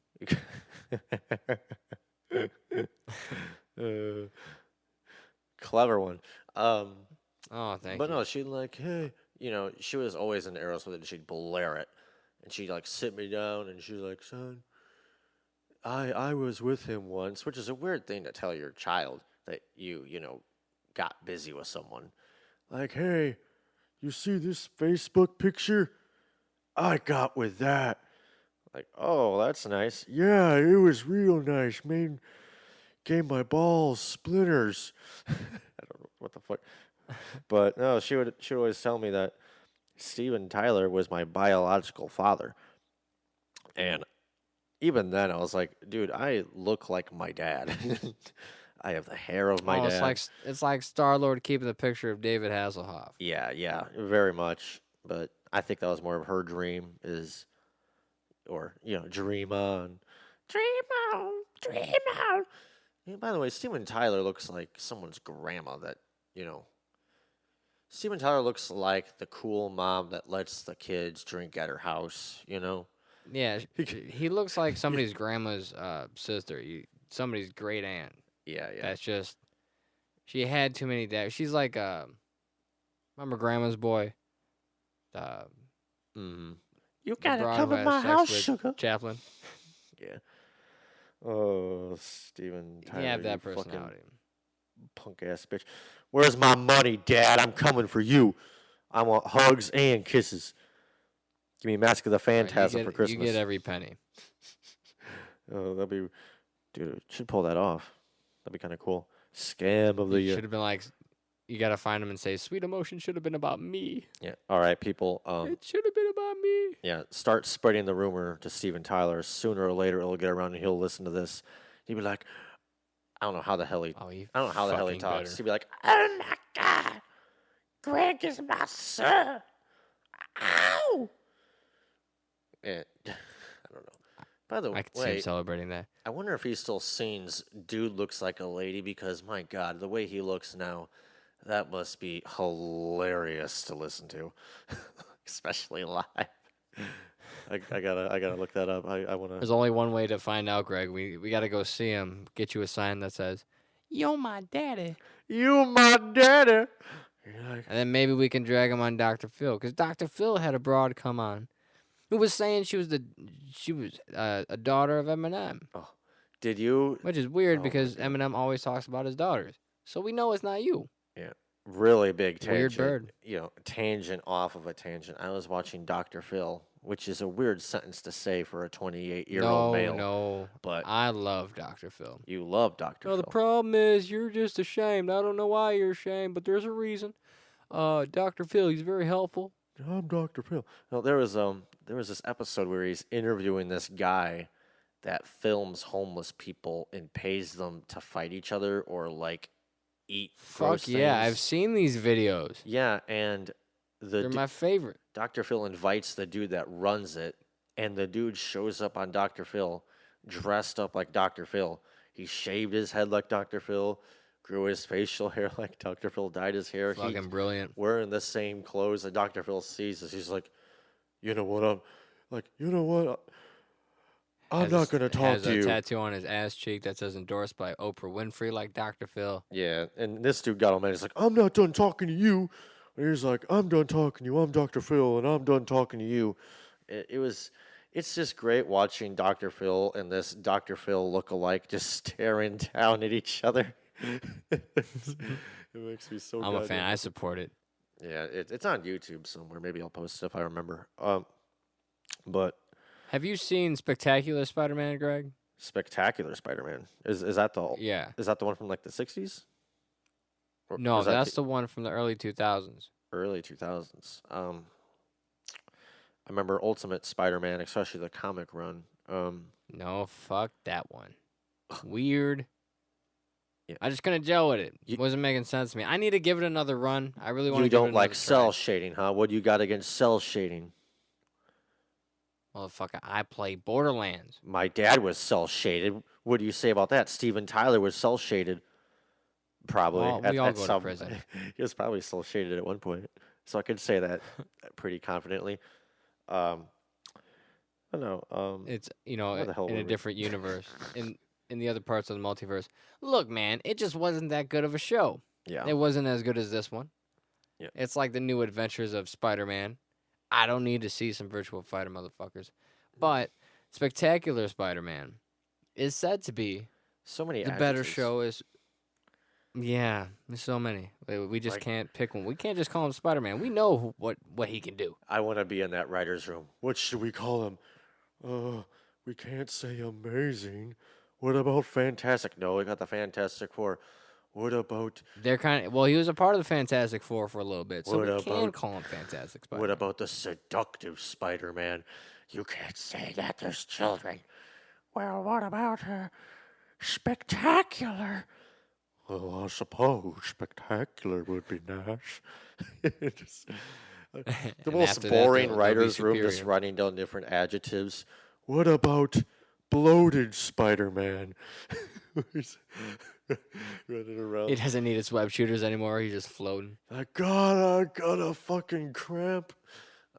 Uh, clever one. Oh, thank But you. no, she'd like, hey, she was always into Aerosmith and she'd blare it. And she'd like sit me down and she's like, son, I was with him once, which is a weird thing to tell your child that you got busy with someone. Like, hey, you see this Facebook picture? I got with that. Like, oh, that's nice. Yeah, it was real nice. Gave my balls splinters. I don't know what the fuck. But no, she would always tell me that Steven Tyler was my biological father. And even then I was like, dude, I look like my dad. I have the hair of my dad. It's like Star-Lord keeping the picture of David Hasselhoff. Yeah, very much. But I think that was more of her dream dream on. Dream on. Yeah, by the way, Steven Tyler looks like someone's grandma Steven Tyler looks like the cool mom that lets the kids drink at her house. Yeah, he looks like somebody's grandma's sister. Somebody's great aunt. Yeah. That's just she had too many dads. She's like remember Grandma's Boy? Mm-hmm. You The gotta broad come who in had my sex house, with sugar. Chaplin. Yeah. Oh, Steven Tyler. You have that you fucking personality. punk ass bitch. Where's my money, Dad? I'm coming for you. I want hugs and kisses. Give me Mask of the Phantasm for Christmas. You get every penny. Oh, dude, should pull that off. That'd be kind of cool. Scam of the You year. should have been like, you gotta find him and say, "Sweet Emotion should have been about me. Yeah. All right, people. It should have been about me." Yeah. Start spreading the rumor to Steven Tyler. Sooner or later, it'll get around and he'll listen to this. He'll be like, I don't know how the hell he. Oh, I don't know how the hell he fucking talks. better. He'll be like, oh my God, Greg is my son. Ow. Yeah. I don't know. By the I could see him way, celebrating that. I wonder if he still sings "Dude Looks Like a Lady" because my God, the way he looks now, that must be hilarious to listen to, especially live. I gotta look that up. I wanna. There's only one way to find out, Greg. We gotta go see him. Get you a sign that says, "You're my daddy," You my daddy. You're like, and then maybe we can drag him on Dr. Phil, because Dr. Phil had a broad come on who was saying she was a daughter of Eminem, did you? which is weird Oh my because God. Eminem always talks about his daughters, so we know it's not you. Yeah, really big tangent. Weird bird. Tangent off of a tangent. I was watching Dr. Phil, which is a weird sentence to say for a 28-year-old male. No, But I love Dr. Phil. you love Dr. No, Phil. the problem is you're just ashamed. I don't know why you're ashamed, but there's a reason. Dr. Phil, he's very helpful. I'm Dr. Phil. No, there was this episode where he's interviewing this guy that films homeless people and pays them to fight each other or like eat gross Fuck yeah, things. I've seen these videos. Yeah, and They're my favorite. Dr. Phil invites the dude that runs it, and the dude shows up on Dr. Phil dressed up like Dr. Phil. He shaved his head like Dr. Phil, grew his facial hair like Dr. Phil, dyed his hair. Fucking brilliant. Wearing the same clothes that Dr. Phil sees us. He's like, you know what? I'm not going to talk has to a you. tattoo on his ass cheek that says endorsed by Oprah Winfrey, like Dr. Phil. Yeah, and this dude got on, man. He's like, I'm not done talking to you. And he's like, I'm done talking to you. I'm Dr. Phil, and I'm done talking to you. It's just great watching Dr. Phil and this Dr. Phil look-alike just staring down at each other. It makes me so I'm a fan. goddamn- I support it. Yeah, it's on YouTube somewhere. Maybe I'll post it if I remember. But Have you seen Spectacular Spider-Man, Greg? Spectacular Spider-Man is that the Yeah. is that the one from like the 60s? Or No, is that that's the one from the early 2000s. early 2000s. I remember Ultimate Spider-Man, especially the comic run. No, fuck that one. Weird. Yeah. I just couldn't gel with it. You, Wasn't making sense to me. I need to give it another run. I really want you to give it don't like another cell try. shading, huh? What do you got against cell shading? Motherfucker, I play Borderlands. My dad was cell shaded. What do you say about that? Steven Tyler was cell shaded. Probably Well, we all at go to some. prison. He was probably cell shaded at one point, so I could say that pretty confidently. Um, I don't know. It's Where the hell in were a we? different universe. In the other parts of the multiverse. Look, man, it just wasn't that good of a show. Yeah, It wasn't as good as this one. yeah. It's like the new adventures of Spider-Man. I don't need to see some virtual fighter motherfuckers. But Spectacular Spider-Man is said to be So many the better adjectives. show. Is Yeah, there's so many. We just Like, can't pick one. We can't just call him Spider-Man. We know what he can do. I want to be in that writer's room. What should we call him? We can't say amazing. What about fantastic? No, we got the Fantastic Four. What about They're he was a part of the Fantastic Four for a little bit, so What we can about- call him Fantastic what Spider-Man. about the seductive Spider-Man? You can't say that. There's children. Well, what about spectacular? Well, I suppose spectacular would be nice. Just, the And most after that, boring they'll be writer's room, just superior. writing down different adjectives. What about bloated Spider-Man? He's running around. He doesn't need his web shooters anymore. He's just floating. I got a fucking cramp.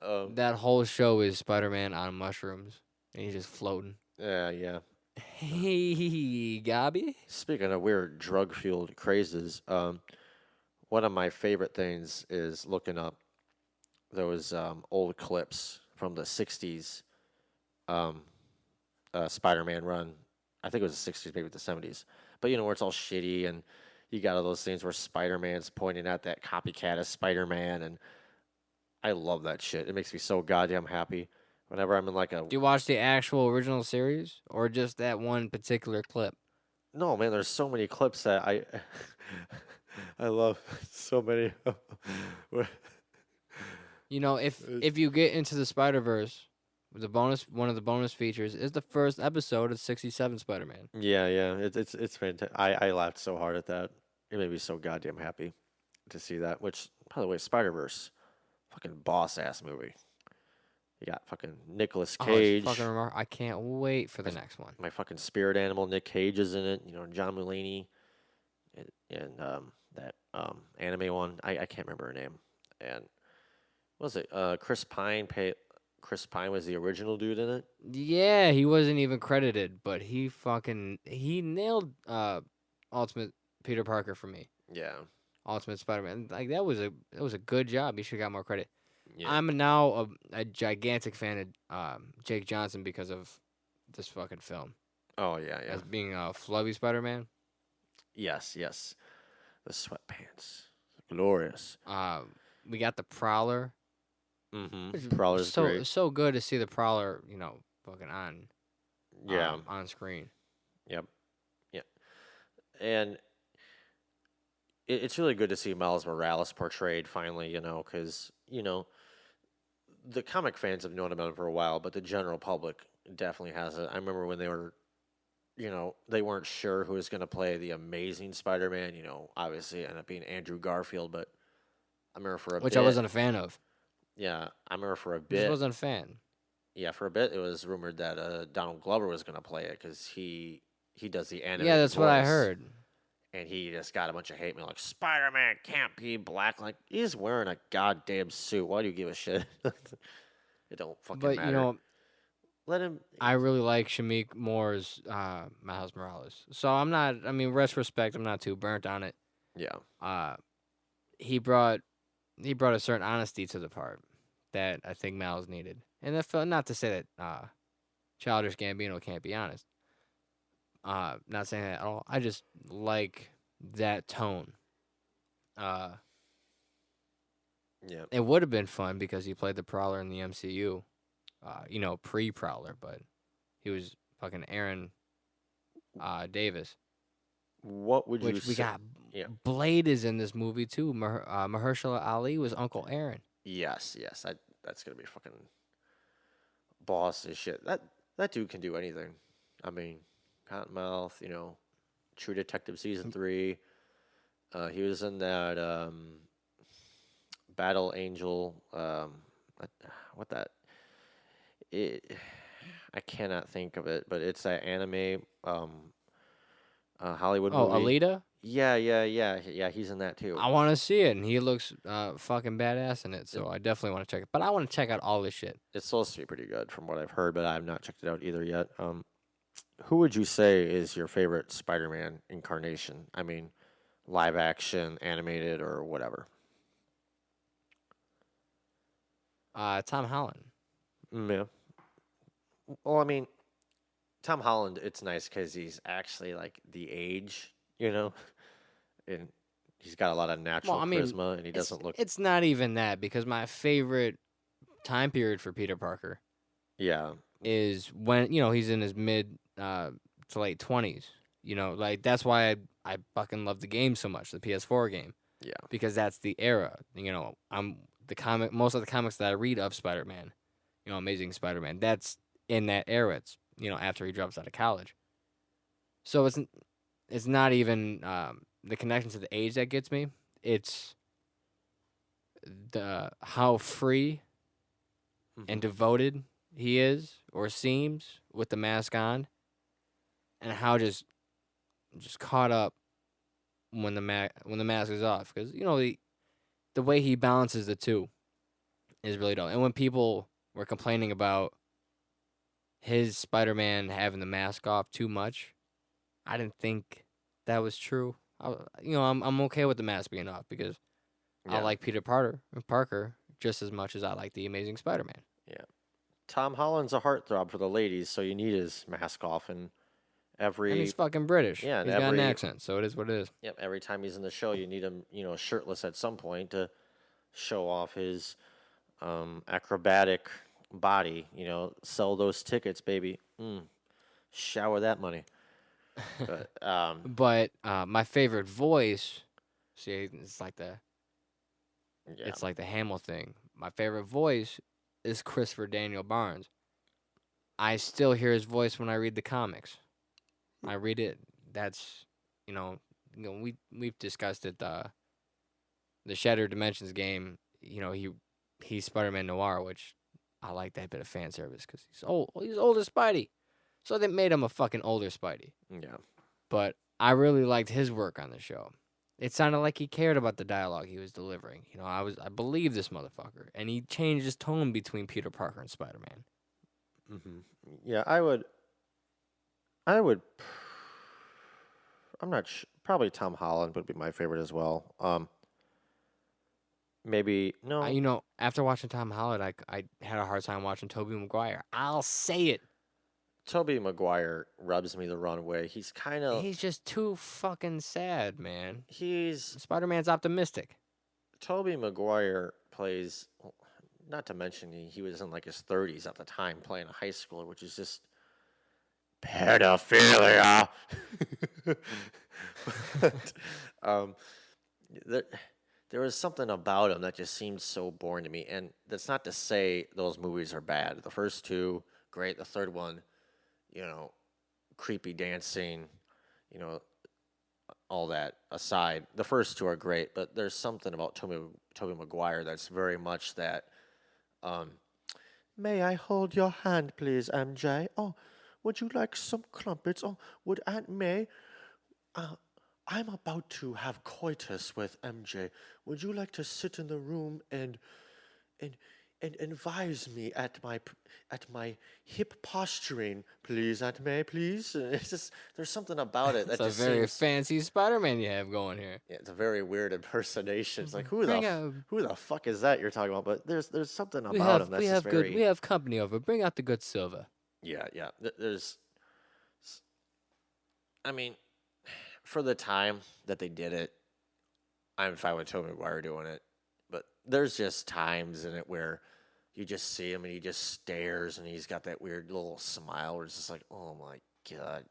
That whole show is Spider-Man on mushrooms, and he's just floating. Yeah. Hey, Gabby. Speaking of weird drug-fueled crazes, one of my favorite things is looking up those old clips from the '60s Spider-Man run. I think it was the '60s, maybe the '70s. But where it's all shitty and you got all those things where Spider-Man's pointing at that copycat of Spider-Man, and I love that shit. It makes me so goddamn happy whenever I'm in like a. Do you watch the actual original series or just that one particular clip? No, man, there's so many clips that I I love so many. If you get into the Spider-Verse, one of the bonus features is the first episode of 67 Spider-Man. Yeah, it's fantastic. I laughed so hard at that. It made me so goddamn happy to see that. Which, by the way, Spider-Verse, fucking boss ass movie. You got fucking Nicolas Oh, Cage. it's fucking remarkable. I can't wait for the next one. My fucking spirit animal, Nick Cage, is in it. John Mulaney, and that anime one. I can't remember her name. And what was it? Chris Pine. Chris Pine was the original dude in it. Yeah, he wasn't even credited, but he nailed Ultimate Peter Parker for me. Yeah. Ultimate Spider-Man. Like that was a good job. He should have got more credit. Yeah. I'm now a gigantic fan of Jake Johnson because of this fucking film. Oh yeah. As being a Flubby Spider-Man. Yes. The sweatpants, glorious. We got the Prowler. Mm-hmm. Prowler's great. So good to see the Prowler, fucking on. Yeah. On screen. Yep. Yeah. And it's really good to see Miles Morales portrayed finally, because, the comic fans have known about him for a while, but the general public definitely hasn't. I remember when they were, they weren't sure who was going to play the Amazing Spider-Man, obviously it ended up being Andrew Garfield, but I remember for a Which bit. I wasn't a fan of. Yeah, I remember for a Just bit. wasn't a fan. Yeah, for a bit it was rumored that Donald Glover was going to play it because he does the animated Yeah, that's what I voice. heard. And he just got a bunch of hate mail like, Spider-Man can't be black. Like, he's wearing a goddamn suit. Why do you give a shit? It don't fucking But matter. Let him. I really like Shamik Moore's Miles Morales. So retrospect, I'm not too burnt on it. Yeah. He brought a certain honesty to the part that I think Miles needed. And that felt, not to say that Childish Gambino can't be honest. Not saying that at all. I just like that tone. Yeah. It would have been fun because he played the Prowler in the MCU. Pre-Prowler, but he was fucking Aaron Davis. What would you Which we say? got. Yeah. Blade is in this movie too. Mahershala Ali was Uncle Aaron. Yes. That's going to be fucking boss as shit. That dude can do anything. I mean, Cottonmouth, True Detective season 3. He was in that Battle Angel. What that? It, I cannot think of it, but it's that anime Hollywood Oh, movie. Alita. Yeah. He's in that too. I want to see it, and he looks fucking badass in it. So I definitely want to check it. But I want to check out all this shit. It's supposed to be pretty good from what I've heard, but I've not checked it out either yet. Who would you say is your favorite Spider-Man incarnation? I mean, live action, animated, or whatever. Tom Holland. Yeah. Well, I mean, Tom Holland, it's nice because he's actually like the age, and he's got a lot of natural charisma, and he doesn't look. It's not even that, because my favorite time period for Peter Parker Yeah. is when he's in his mid to late 20s. Like that's why I fucking love the game so much, the PS4 game, Yeah. because that's the era. Most of the comics that I read of Spider-Man, Amazing Spider-Man, that's in that era. It's after he drops out of college. So it's not even the connection to the age that gets me. It's the how free and devoted he is or seems with the mask on, and how just caught up when the mask is off, because the way he balances the two is really dope. And when people were complaining about his Spider-Man having the mask off too much, I didn't think that was true. I'm okay with the mask being off, because I like Peter Parker just as much as I like the Amazing Spider-Man. Yeah. Tom Holland's a heartthrob for the ladies, so you need his mask off, and And he's fucking British. Yeah, he's got an accent, so it is what it is. Yep, every time he's in the show, you need him, shirtless at some point to show off his acrobatic body. Sell those tickets, baby. Shower that money. But my favorite voice, see, it's like the Hamill thing. My favorite voice is Christopher Daniel Barnes. I still hear his voice when I read the comics. I read it. That's we've discussed it. The Shattered Dimensions game. He's Spider-Man Noir, which I like that bit of fan service, because he's old. He's older Spidey, so they made him a fucking older Spidey. Yeah. But I really liked his work on the show. It sounded like he cared about the dialogue he was delivering. I believe this motherfucker, and he changed his tone between Peter Parker and Spider-Man. Yeah, I would. I'm not probably Tom Holland would be my favorite as well. Maybe no. After watching Tom Holland, I had a hard time watching Tobey Maguire. I'll say it. Tobey Maguire rubs me the wrong way. He's He's just too fucking sad, man. He's Spider-Man's optimistic. Tobey Maguire plays. Not to mention he was in like his 30s at the time playing a high schooler, which is just pedophilia. But, there was something about him that just seemed so boring to me, and that's not to say those movies are bad. The first two, great. The third one, creepy dancing, all that aside, the first two are great. But there's something about Tobey Maguire that's very much that. May I hold your hand, please, MJ? Oh, would you like some crumpets? Oh, would Aunt May? I'm about to have coitus with MJ. Would you like to sit in the room and advise me at my hip posturing, please, Aunt May, please? It's just there's something about it that It's a very fancy Spider-Man you have going here. Yeah, it's a very weird impersonation. It's like who the fuck is that you're talking about? But there's something about him that's very. We have company over. Bring out the good silver. Yeah. I mean, for the time that they did it, I'm fine with Tobey Maguire doing it. But there's just times in it where you just see him and he just stares and he's got that weird little smile where it's just like, oh my God.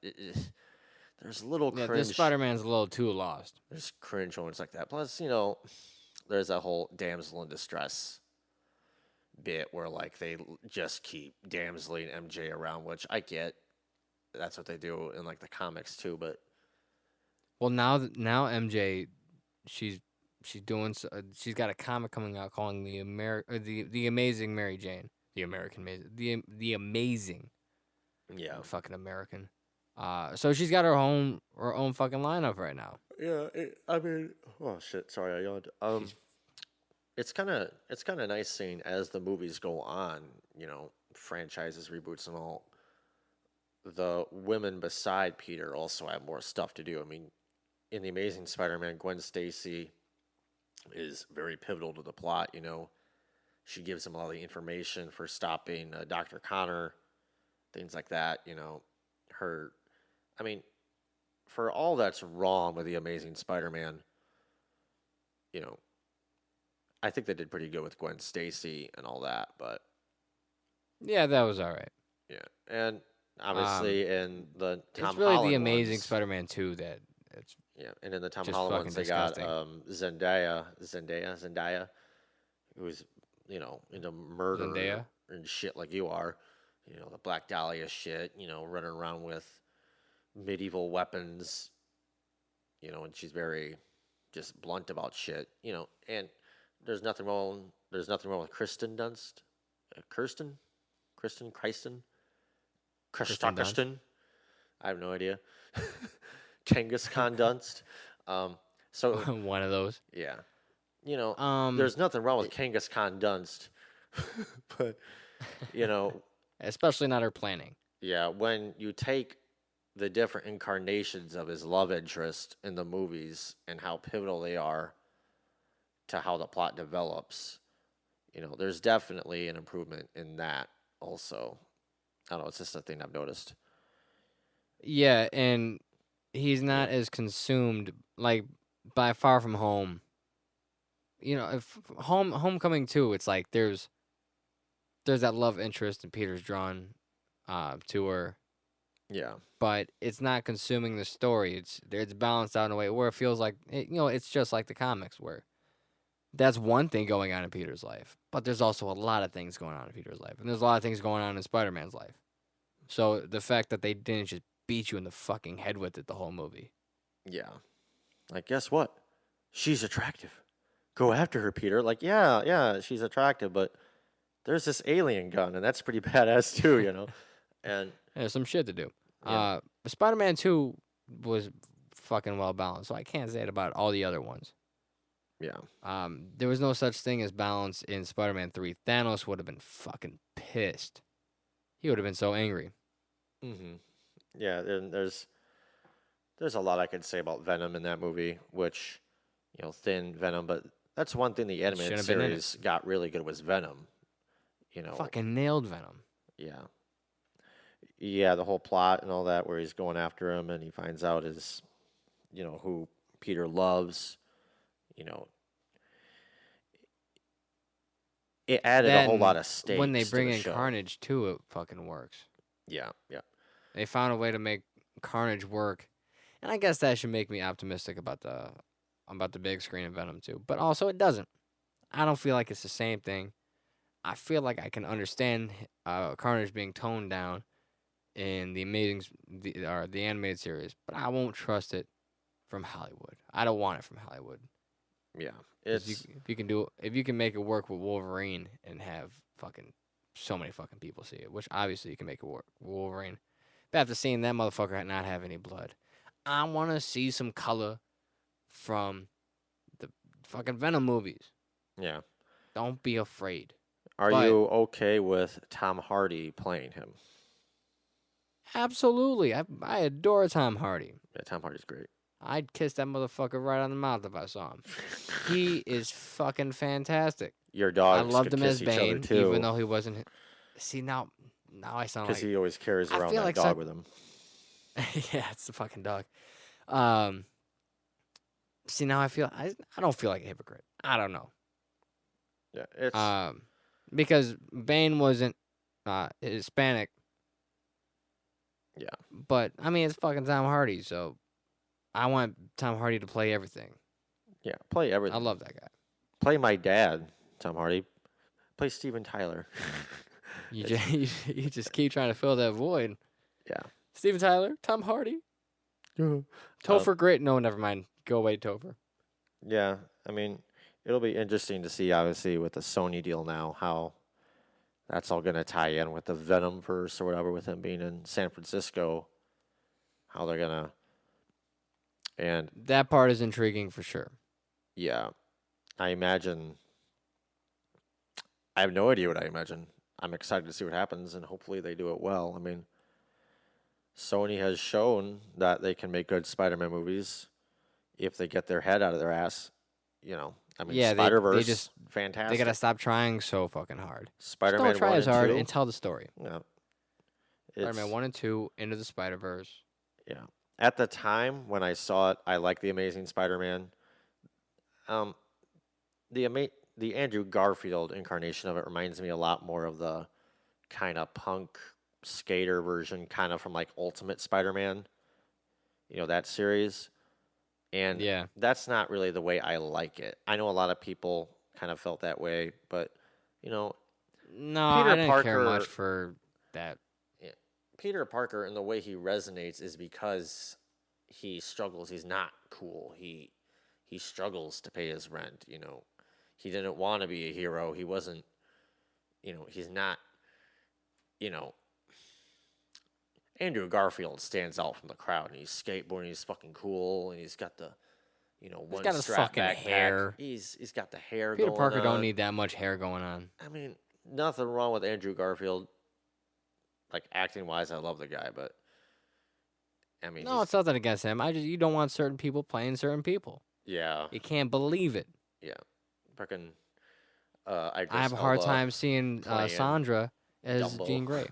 There's a little cringe. This Spider-Man's a little too lost. There's cringe moments like that. Plus, there's that whole damsel in distress bit where like they just keep damseling MJ around, which I get. That's what they do in like the comics too. But Well, now MJ, she's she's got a comic coming out calling the Amazing Mary Jane, the American Amazing, the Amazing yeah, fucking American. So she's got her own fucking lineup right now. yeah. I mean, oh shit, sorry, I yawned. It's kind of nice seeing as the movies go on, franchises, reboots, and all. The women beside Peter also have more stuff to do. I mean, in the Amazing Spider-Man, Gwen Stacy is very pivotal to the plot. She gives him all the information for stopping Dr. Connor, things like that. I mean, for all that's wrong with the Amazing Spider-Man, I think they did pretty good with Gwen Stacy and all that. But Yeah, that was all right. yeah, and obviously in the Tom It's really Holland the Amazing ones, Spider-Man 2 that it's yeah, and in the Tom just Holland fucking ones, they got disgusting. Zendaya, who's into murder Zendaya. and shit like you are, the Black Dahlia shit, running around with medieval weapons, and she's very just blunt about shit, and there's nothing wrong. There's nothing wrong with Kristen Dunst, Kristen, Kristen Dunst. Kristen. I have no idea. Genghis Khan Dunst. So One of those. yeah, Um, there's nothing wrong with Genghis Khan Dunst, but you know, Especially not her planning. yeah, when you take the different incarnations of his love interest in the movies and how pivotal they are to how the plot develops, there's definitely an improvement in that also. I don't know, it's just a thing I've noticed. Yeah, and he's not as consumed like by Far From Home. If Homecoming 2, it's like there's that love interest and Peter's drawn to her, Yeah. but it's not consuming the story. It's balanced out in a way where it feels like it's just like the comics where that's one thing going on in Peter's life, but there's also a lot of things going on in Peter's life, and there's a lot of things going on in Spider-Man's life. So the fact that they didn't just beat you in the fucking head with it the whole movie. Yeah. Like, guess what? She's attractive. Go after her, Peter. Like, yeah, she's attractive, but there's this alien gun, and that's pretty badass too. And There's some shit to do. Yeah. Spider-Man 2 was fucking well balanced, so I can't say it about all the other ones. yeah, There was no such thing as balance in Spider-Man 3. Thanos would have been fucking pissed. He would have been so angry. yeah. And there's a lot I could say about Venom in that movie, which thin Venom, but that's one thing the animated Shouldn't have been in it. series got really good was Venom. Fucking nailed Venom. Yeah. Yeah, the whole plot and all that where he's going after him and he finds out is, who Peter loves, it added a whole Then lot of stakes when they to bring the in show. Carnage too, it fucking works. Yeah, yeah. They found a way to make Carnage work, and I guess that should make me optimistic about the big screen of Venom 2. But also, it doesn't. I don't feel like it's the same thing. I feel like I can understand Carnage being toned down in the animated series, but I won't trust it from Hollywood. I don't want it from Hollywood. Yeah. 'Cause It's if you can make it work with Wolverine and have fucking so many fucking people see it, which obviously you can make it work with Wolverine. But after seeing that motherfucker not have any blood, I want to see some color from the fucking Venom movies. yeah. Don't be afraid. Are But- you okay with Tom Hardy playing him? Absolutely. I adore Tom Hardy. Yeah, Tom Hardy's great. I'd kiss that motherfucker right on the mouth if I saw him. He is fucking fantastic. Your I dogs loved could him kiss as each other Bane, too, even though he wasn't. See, now I sound because like. he always carries I around feel that like dog some- with him. Yeah, it's the fucking dog. See, now I don't feel like a hypocrite. I don't know. Yeah, it's Because Bane wasn't Hispanic. Yeah. But I mean, it's fucking Tom Hardy, so I want Tom Hardy to play everything. yeah. Play everything. I love that guy. Play my dad, Tom Hardy. Play Steven Tyler. You It's- just you just keep trying to fill that void. yeah. Steven Tyler, Tom Hardy, Topher Great. No, never mind. Go away, Topher. Yeah. I mean, it'll be interesting to see, obviously, with the Sony deal now, how that's all going to tie in with the Venom verse or whatever, with him being in San Francisco. How they're going to. And That part is intriguing for sure. yeah, I imagine. I have no idea what I imagine. I'm excited to see what happens, and hopefully they do it well. I mean, Sony has shown that they can make good Spider-Man movies if they get their head out of their ass. I mean, Yeah, Spider-Verse, just fantastic. they gotta stop trying so fucking hard. Just Spider-Man don't try 1 as and hard 2. and tell the story. Yeah, Spider-Man 1 and 2, Into the Spider-Verse. yeah. At the time when I saw it, I liked the Amazing Spider-Man. Um, the Andrew Garfield incarnation of it reminds me a lot more of the kind of punk skater version, kind of from like Ultimate Spider-Man. That series. And Yeah. that's not really the way I like it. I know a lot of people kind of felt that way, but you know, No, Peter I didn't care Parker- much for that. Peter Parker and the way he resonates is because he struggles. He's not cool. He struggles to pay his rent. He didn't want to be a hero. He wasn't. He's not. Andrew Garfield stands out from the crowd, and he's skateboarding. He's fucking cool, and he's got the, one got his strap fucking backpack. hair. He's got the hair. Peter going Parker on. don't need that much hair going on. I mean, nothing wrong with Andrew Garfield. Like acting wise, I love the guy, but I mean, No, it's nothing against him. You don't want certain people playing certain people. yeah, You can't believe it. yeah, fucking. I have a hard time seeing playing Sandra as Dumbo. Jean Grey.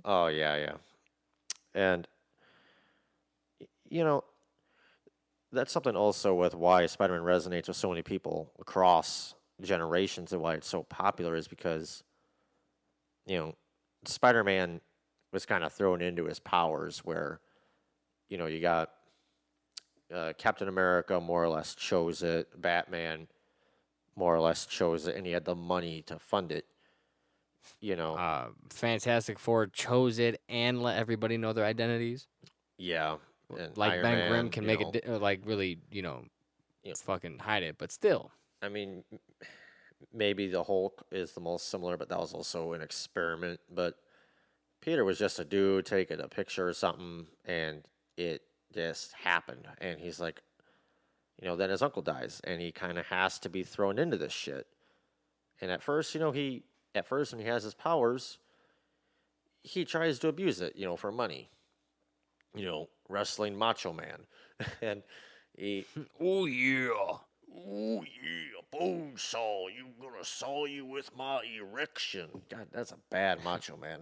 Oh yeah, and that's something also with why Spider-Man resonates with so many people across generations and why it's so popular is because Spider-Man was kind of thrown into his powers where you got Captain America more or less chose it, Batman more or less chose it, and he had the money to fund it. Fantastic Four chose it and let everybody know their identities. Yeah, and Like Iron Ben Man, Grimm can make it like really, fucking hide it, but still. I mean, maybe the Hulk is the most similar, but that was also an experiment. But Peter was just a dude taking a picture or something, and it just happened. And he's like, then his uncle dies, and he kind of has to be thrown into this shit. And at first, when he has his powers, he tries to abuse it, for money. Wrestling Macho Man, and he, oh yeah, bone saw, you gonna saw you with my erection. God, that's a bad Macho Man.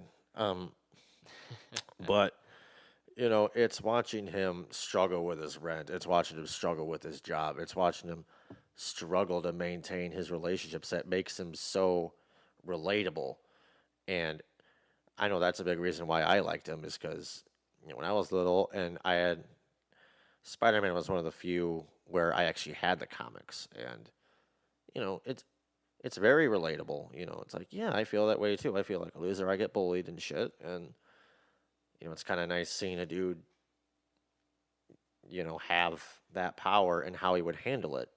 But it's watching him struggle with his rent. It's watching him struggle with his job. It's watching him struggle to maintain his relationships that makes him so relatable. And I know that's a big reason why I liked him is because when I was little and I had Spider-Man was one of the few where I actually had the comics, and it's very relatable. It's like, yeah, I feel that way too. I feel like a loser. I get bullied and shit, and it's kind of nice seeing a dude have that power and how he would handle it,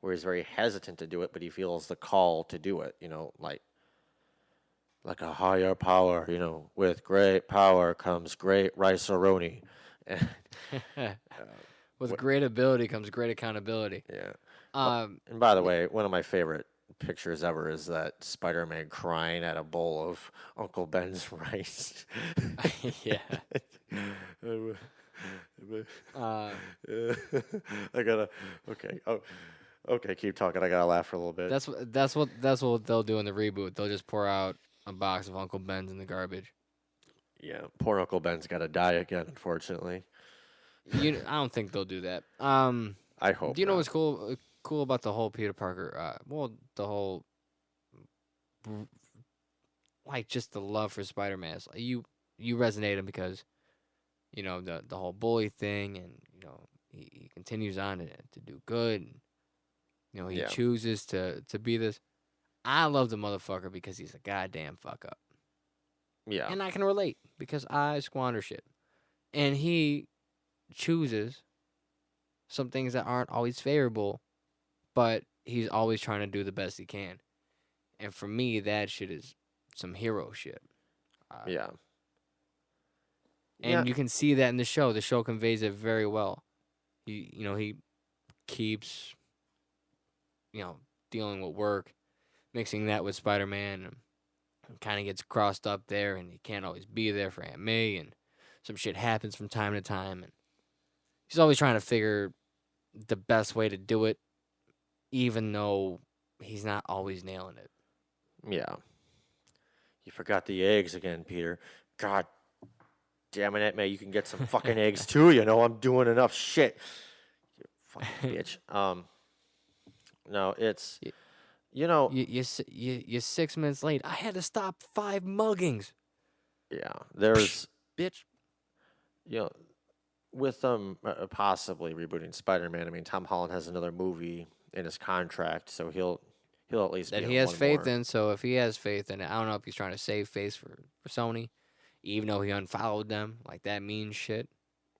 where he's very hesitant to do it, but he feels the call to do it. Like a higher power. With great power comes great rice-a-roni. With great ability comes great accountability. Yeah. And by the way, one of my favorite pictures ever is that Spider-Man crying at a bowl of Uncle Ben's rice. yeah. I gotta. Okay. Oh. Okay. Keep talking. I gotta laugh for a little bit. That's what they'll do in the reboot. They'll just pour out a box of Uncle Ben's in the garbage. Yeah. Poor Uncle Ben's gotta die again, unfortunately. I don't think they'll do that. I hope. Do you know not. what's cool about the whole Peter Parker? The whole just the love for Spider-Man. It's like you resonate him because the whole bully thing, and he continues on to do good. And, he Yeah. chooses to be this. I love the motherfucker because he's a goddamn fuck up. Yeah. And I can relate because I squander shit. And he chooses some things that aren't always favorable, but he's always trying to do the best he can. And for me, that shit is some hero shit. Yeah. Yeah. And you can see that in the show. The show conveys it very well. He keeps, dealing with work, mixing that with Spider-Man, and kind of gets crossed up there, and he can't always be there for Aunt May, and some shit happens from time to time, and he's always trying to figure the best way to do it, even though he's not always nailing it. Yeah. You forgot the eggs again, Peter. God damn it, Aunt May, you can get some fucking eggs too. I'm doing enough shit. You fucking bitch. No, it's Y- you know, You're 6 minutes late. I had to stop 5 muggings, yeah. There's bitch. you know, with them possibly rebooting Spider-Man. I mean, Tom Holland has another movie in his contract, so he'll at least That be he in has one faith more. in. So if he has faith in it, I don't know if he's trying to save face for Sony, even though he unfollowed them. Like, that means shit.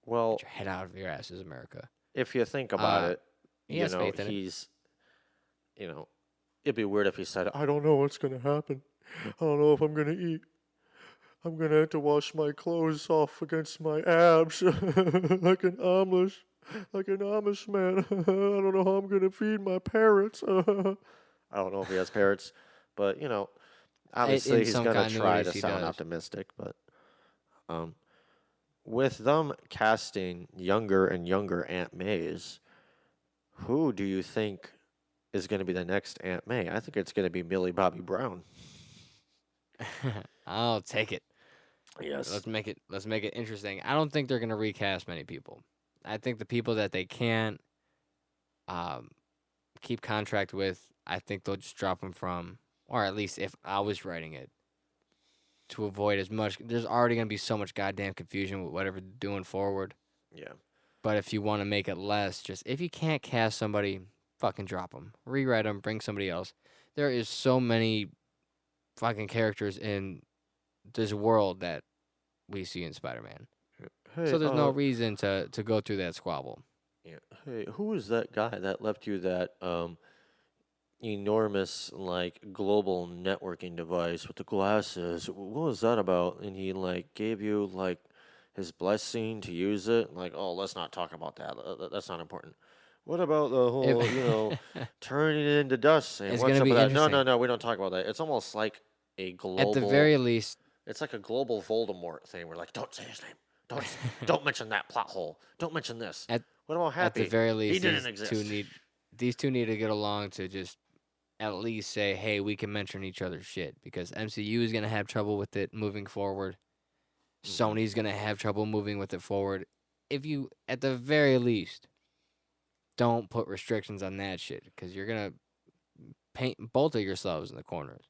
Well, Get your head out of your asses, America. if you think about Uh, it, he has faith in it. he's it'd be weird if he said, "I don't know what's gonna happen. I don't know if I'm gonna eat. I'm gonna have to wash my clothes off against my abs like an Amish man. I don't know how I'm gonna feed my parrots. I don't know if he has parrots, but obviously In he's some gonna try continuities, to he sound does. optimistic. But with them casting younger and younger Aunt Mays, who do you think is going to be the next Aunt May? I think it's going to be Millie Bobby Brown. I'll take it. Yes. Let's make it interesting. I don't think they're gonna recast many people. I think the people that they can um, keep contract with, I think they'll just drop them from, or at least if I was writing it, to avoid as much. There's already gonna be so much goddamn confusion with whatever they're doing forward. Yeah. But if you want to make it less, just if you can't cast somebody, fucking drop them, rewrite them, bring somebody else. There is so many fucking characters in this world that we see in Spider-Man. Hey, So there's no reason to go through that squabble. yeah. Hey, who is that guy that left you that enormous global networking device with the glasses? What was that about? And he gave you his blessing to use it. Oh, let's not talk about that. That's not important. What about the whole, turning it into dust? Saying, It's what's gonna up be with that? No, interesting. no, no. We don't talk about that. It's almost like a At the global. very least, It's like a global Voldemort thing. We're like, don't say his name. Don't mention that plot hole. Don't mention this. at What about Happy? at the very He least, didn't exist. these two need to get along to just at least say, hey, we can mention each other's shit, because MCU is gonna have trouble with it moving forward. Sony's gonna have trouble moving with it forward. If you, at the very least, don't put restrictions on that shit, because you're gonna paint both of yourselves in the corners,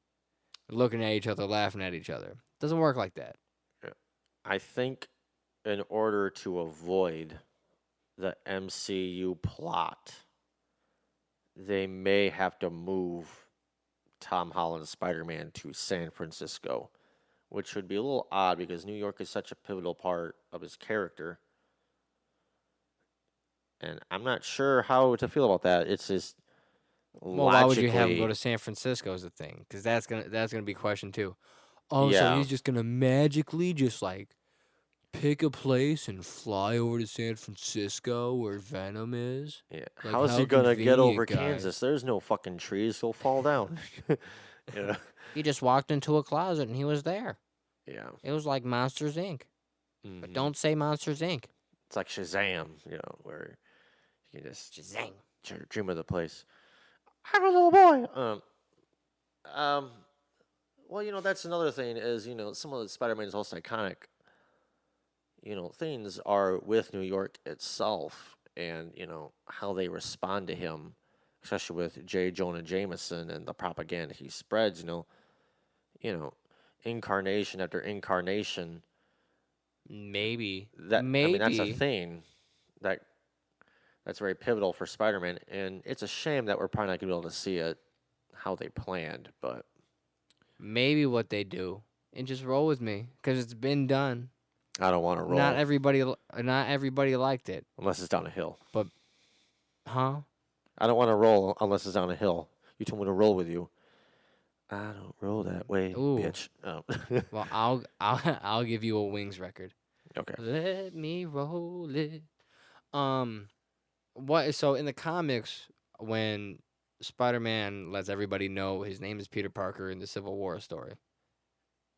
looking at each other, laughing at each other. Doesn't work like that. I think in order to avoid the MCU plot, they may have to move Tom Holland's Spider-Man to San Francisco, which would be a little odd because New York is such a pivotal part of his character. And I'm not sure how to feel about that. It's just Well, why would you have him go logically, to San Francisco is the thing, because that's gonna be question too. Oh, so yeah, he's just gonna magically just pick a place and fly over to San Francisco where Venom is? yeah. Like, How's how he gonna get over convenient, guys. Kansas? There's no fucking trees. He'll fall down. Yeah, He just walked into a closet and he was there. yeah. It was like Monsters Inc. But Mhm. don't say Monsters Inc. It's like Shazam, where you can just Shazam. dream of the place. I'm a little boy. Well, that's another thing is, some of the Spider-Man's most iconic, things are with New York itself and, how they respond to him, especially with J. Jonah Jameson and the propaganda he spreads, incarnation after incarnation. Maybe. I mean, that's a Maybe. thing that's very pivotal for Spider-Man, and it's a shame that we're probably not going to be able to see it how they planned, but Maybe what they do, and just roll with me, because it's been done. I don't want to roll Not everybody liked it, unless it's down a hill. but huh? I don't want to roll unless it's down a hill. You told me to roll with you. I don't roll that way, Ooh. bitch. Oh. Well, I'll give you a Wings record. Okay. Let me roll it. What? So in the comics, when Spider-Man lets everybody know his name is Peter Parker in the Civil War story,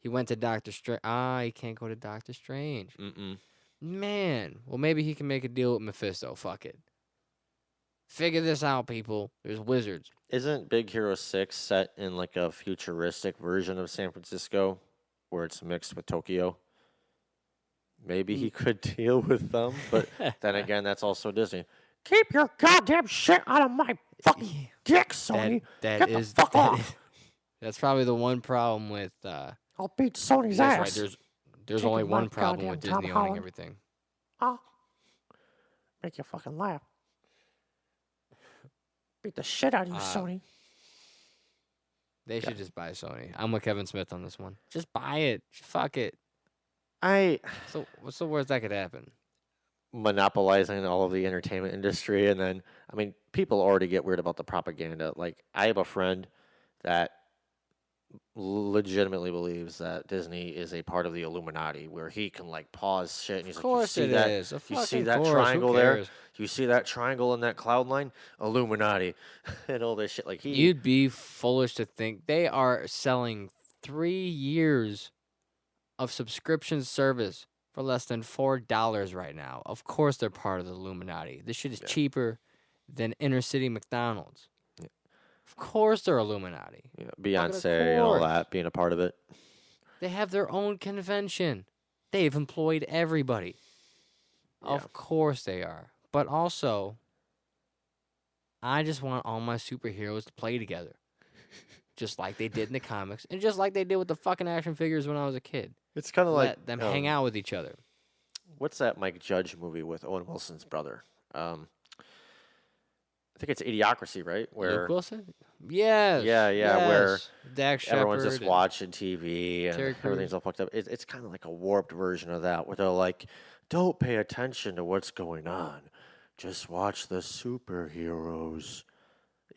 he went to Doctor Strange. He can't go to Doctor Strange. Mm-mm. Man, well maybe he can make a deal with Mephisto. Fuck it. Figure this out, people. There's wizards. Isn't Big Hero 6 set in like a futuristic version of San Francisco where it's mixed with Tokyo? Maybe he could deal with them, but then again, that's also Disney. Keep your goddamn shit out of my fucking dick, Sony. Get the fuck off. That's probably the one problem with. I'll beat Sony's That's ass. right. There's Taking only my one problem with goddamn Disney Tom owning Holland. everything. Huh? Make you fucking laugh. Beat the shit out of you, Sony. They should just buy Sony. I'm with Kevin Smith on this one. Just buy it. Fuck it. So what's the worst that could happen? Monopolizing all of the entertainment industry, and then I mean, people already get weird about the propaganda. Like, I have a friend that legitimately believes that Disney is a part of the Illuminati, where he can like pause shit and he's Of like, course you see it that? is. You see Fucking that course. Who triangle there? cares? You see that triangle in that cloud line? Illuminati, and all this shit. Like You'd be foolish to think they are selling 3 years of subscription service for less than $4 right now. Of course they're part of the Illuminati. This shit is cheaper than inner city McDonald's. Yeah. Of course they're Illuminati. yeah, Fucking Beyonce and all course. that being a part of it. They have their own convention. They've employed everybody. Yeah. Of course they are. But also, I just want all my superheroes to play together. Just like they did in the comics. And just like they did with the fucking action figures when I was a kid. It's kind of like Let them hang out with each other. What's that Mike Judge movie with Owen Wilson's brother? I think it's Idiocracy, right? Where Luke Wilson? Yes. Yeah, where Dax everyone's Shepard just and watching TV and Terry Crews. everything's all fucked up. It's kind of like a warped version of that, where they're like, "Don't pay attention to what's going on, just watch the superheroes,"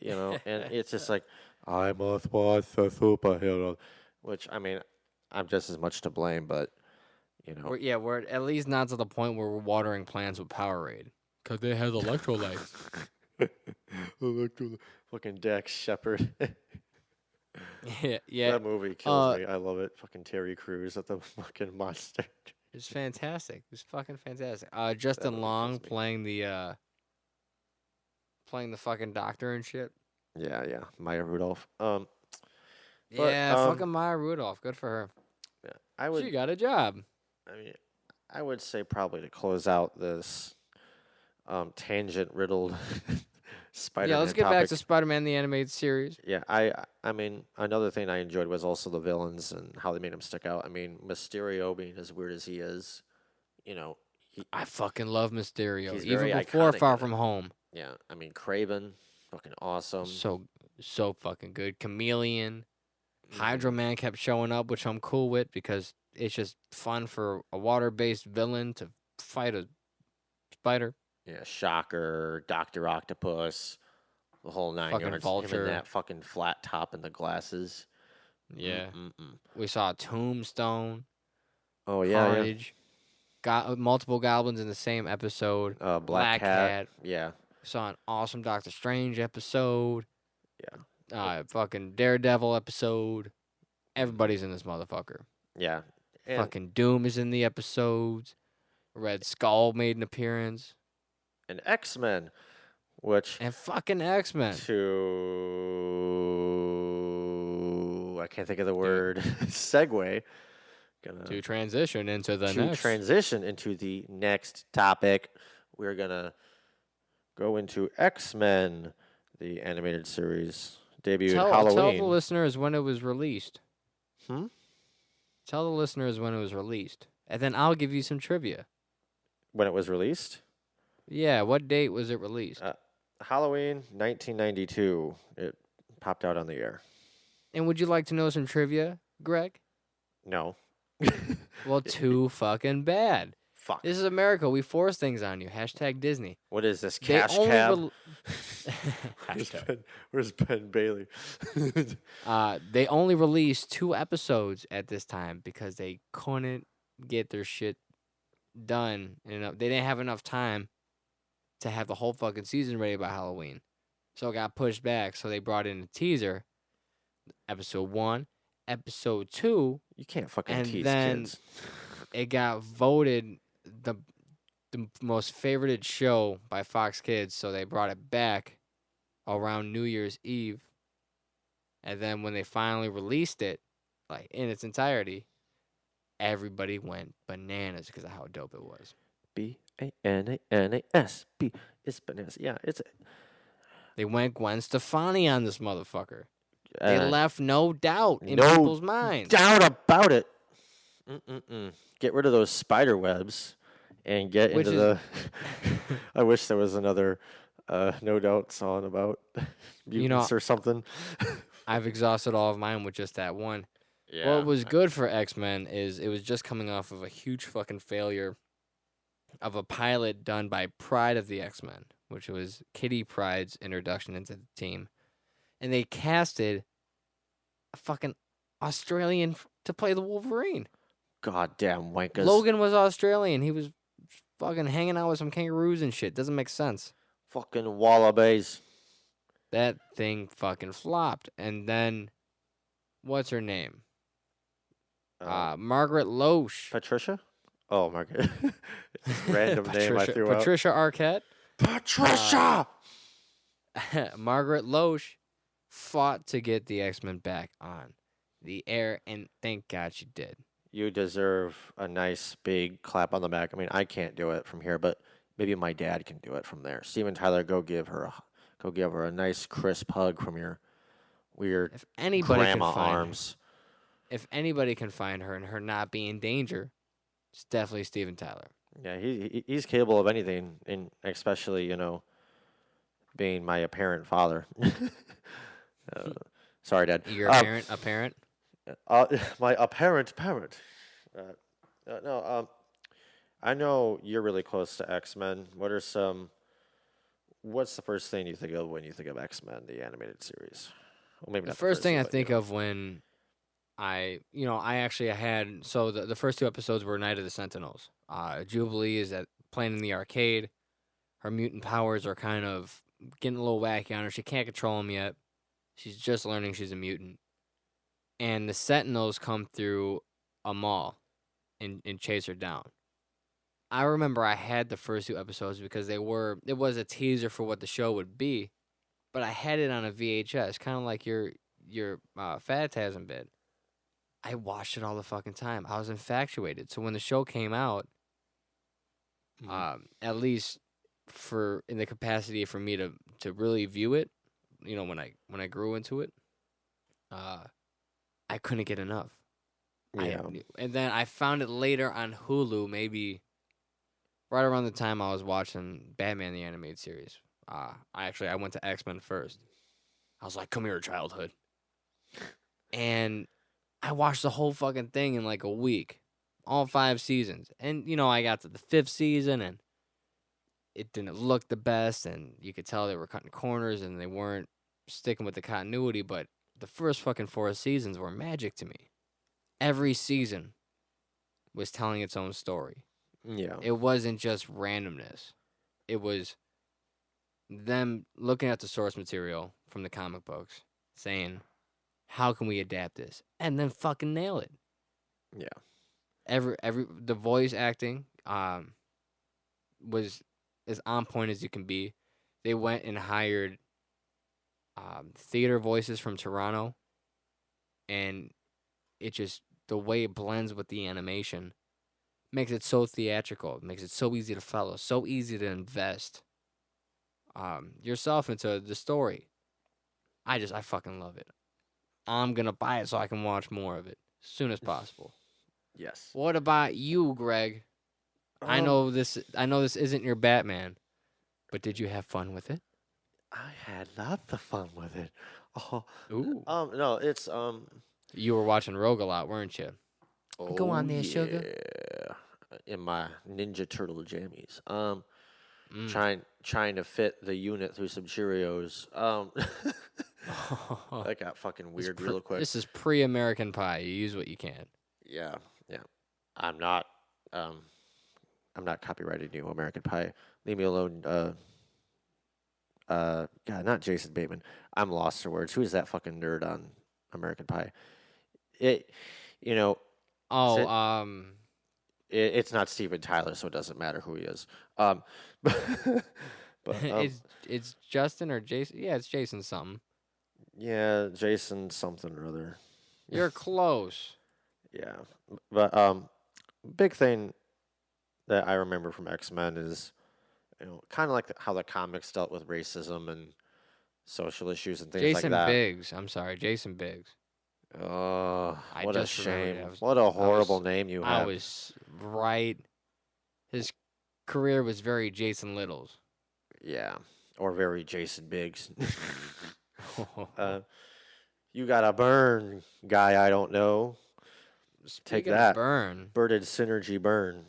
And it's just like, "I must watch the superheroes," which I mean, I'm just as much to blame, but We're at least not to the point where we're watering plants with Powerade. Because they have electrolytes. fucking Dax Shepard. yeah. That movie kills me. I love it. Fucking Terry Crews at the fucking monster. It's fantastic. It's fucking fantastic. Justin movie Long kills me. playing the fucking doctor and shit. Yeah. Maya Rudolph. Fucking Maya Rudolph. Good for her. Yeah, I would. She got a job. I mean, I would say probably to close out this tangent riddled Spider-Man. Yeah, let's get back topic. to Spider-Man the Animated Series. Yeah, I mean, another thing I enjoyed was also the villains and how they made him stick out. I mean, Mysterio being as weird as he is, I fucking love Mysterio. He's Even very before iconic Far in From it. Home. yeah. I mean, Craven, fucking awesome. So fucking good. Chameleon. Mhm. Hydro Man kept showing up, which I'm cool with because it's just fun for a water-based villain to fight a spider. Yeah, Shocker, Doctor Octopus, the whole nine Fucking yards. Him Vulture. and that fucking flat top and the glasses. Yeah. Mm-mm-mm. We saw Tombstone, Oh yeah, Carnage, got multiple goblins in the same episode. yeah. Black Cat. Yeah, Saw an awesome Doctor Strange episode. Yeah. Fucking Daredevil episode. Everybody's in this motherfucker. yeah. And Fucking Doom is in the episodes. Red Skull made an appearance. and X-Men, which And fucking X-Men. I can't think of the word segue. To transition into the To next. transition into the next topic, we're gonna go into X-Men, the animated series, debuted Tell Halloween. the listeners when it was released. Hmm? Tell the listeners when it was released. And then I'll give you some trivia. When it was released, Yeah, what date was it released? Halloween 1992. It popped out on the air. And would you like to know some trivia, Greg? No. Well, too fucking bad. Fuck. This is America. We force things on you. Hashtag Disney. What is this, They cash only cab? Hashtag. Where's Ben Bailey? They only released 2 episodes at this time because they couldn't get their shit done. They didn't have enough time to have the whole fucking season ready by Halloween. So it got pushed back. So they brought in a teaser. Episode 1, episode 2. You can't fucking And tease then kids. it got voted the most favorited show by Fox Kids, so they brought it back around New Year's Eve. And then when they finally released it, like in its entirety, everybody went bananas because of how dope it was. Bananas. It's bananas. Yeah, it's. They went Gwen Stefani on this motherfucker. They Uh, left no doubt in no people's minds. doubt about it. Get rid of those spider webs and get Which into the. I wish there was another No Doubt song about mutants or something. I've exhausted all of mine with just that one. Yeah. What was good for X-Men is it was just coming off of a huge fucking failure of a pilot done by Pride of the X-Men, which was Kitty Pryde's introduction into the team. And they casted a fucking Australian to play the Wolverine. Goddamn wankers. Logan was Australian. He was fucking hanging out with some kangaroos and shit. Doesn't make sense. Fucking wallabies. That thing fucking flopped. And then, what's her name? Margaret Loesch. Patricia? Oh, Margaret. It's just a random name I threw out. Patricia Arquette. Patricia! Margaret Loesch fought to get the X-Men back on the air, and thank God she did. You deserve a nice big clap on the back. I mean, I can't do it from here, but maybe my dad can do it from there. Steven Tyler, go give her a nice crisp hug from your weird If anybody grandma can find arms. if anybody can find her and her not be in danger, it's definitely Steven Tyler. Yeah, he's capable of anything, and especially being my apparent father. Sorry, Dad. Your a parent. My apparent parent. No. I know you're really close to X-Men. What's the first thing you think of when you think of X-Men, the animated series? Well, maybe The not first thing I but, think of when I actually had, so the first 2 episodes were Night of the Sentinels. Jubilee is playing in the arcade. Her mutant powers are kind of getting a little wacky on her. She can't control them yet. She's just learning she's a mutant. And the Sentinels come through a mall and chase her down. I remember I had the first 2 episodes because it was a teaser for what the show would be, but I had it on a VHS, kind of like your Phantasm bid. I watched it all the fucking time. I was infatuated. So when the show came out, at least in the capacity for me to really view it, when I grew into it, I couldn't get enough. Yeah. And then I found it later on Hulu, maybe right around the time I was watching Batman the Animated Series. I went to X-Men first. I was like, come here, childhood. And I watched the whole fucking thing in like a week. All 5 seasons. And, I got to the 5th season and it didn't look the best. And you could tell they were cutting corners and they weren't sticking with the continuity. But the first fucking 4 seasons were magic to me. Every season was telling its own story. Yeah. It wasn't just randomness. It was them looking at the source material from the comic books, saying, how can we adapt this? And then fucking nail it. Yeah. The voice acting was as on point as you can be. They went and hired theater voices from Toronto, and it just, the way it blends with the animation makes it so theatrical. It makes it so easy to follow, so easy to invest yourself into the story. I fucking love it. I'm gonna buy it so I can watch more of it as soon as possible. Yes. What about you, Greg? I know this isn't your Batman, but did you have fun with it? I had lots of fun with it. Oh, Ooh. no, it's You were watching Rogue a lot, weren't you? Go oh on there, sugar. yeah, in my Ninja Turtle jammies. Mm. Trying to fit the unit through some Cheerios. That got fucking weird real quick. This is pre-American Pie. You use what you can. Yeah, yeah. I'm not um I'm not copyrighted you, American Pie. Leave me alone. God, not Jason Bateman. I'm lost for words. Who is that fucking nerd on American Pie? It, you know, Oh, sit, it's not Steven Tyler, so it doesn't matter who he is. But it's Justin or Jason. Yeah, it's Jason something. yeah, Jason something or other. You're close. Yeah, but big thing that I remember from X-Men is, kind of like how the comics dealt with racism and social issues and things like Jason that. Biggs. I'm sorry, Jason Biggs. Oh, I what a just remembered it. shame. What a horrible name you I have. was right. His career was very Jason Little's. Yeah, or very Jason Biggs. uh, you got a burn, guy I don't know. Take Speaking of that. burn, Birded synergy burn.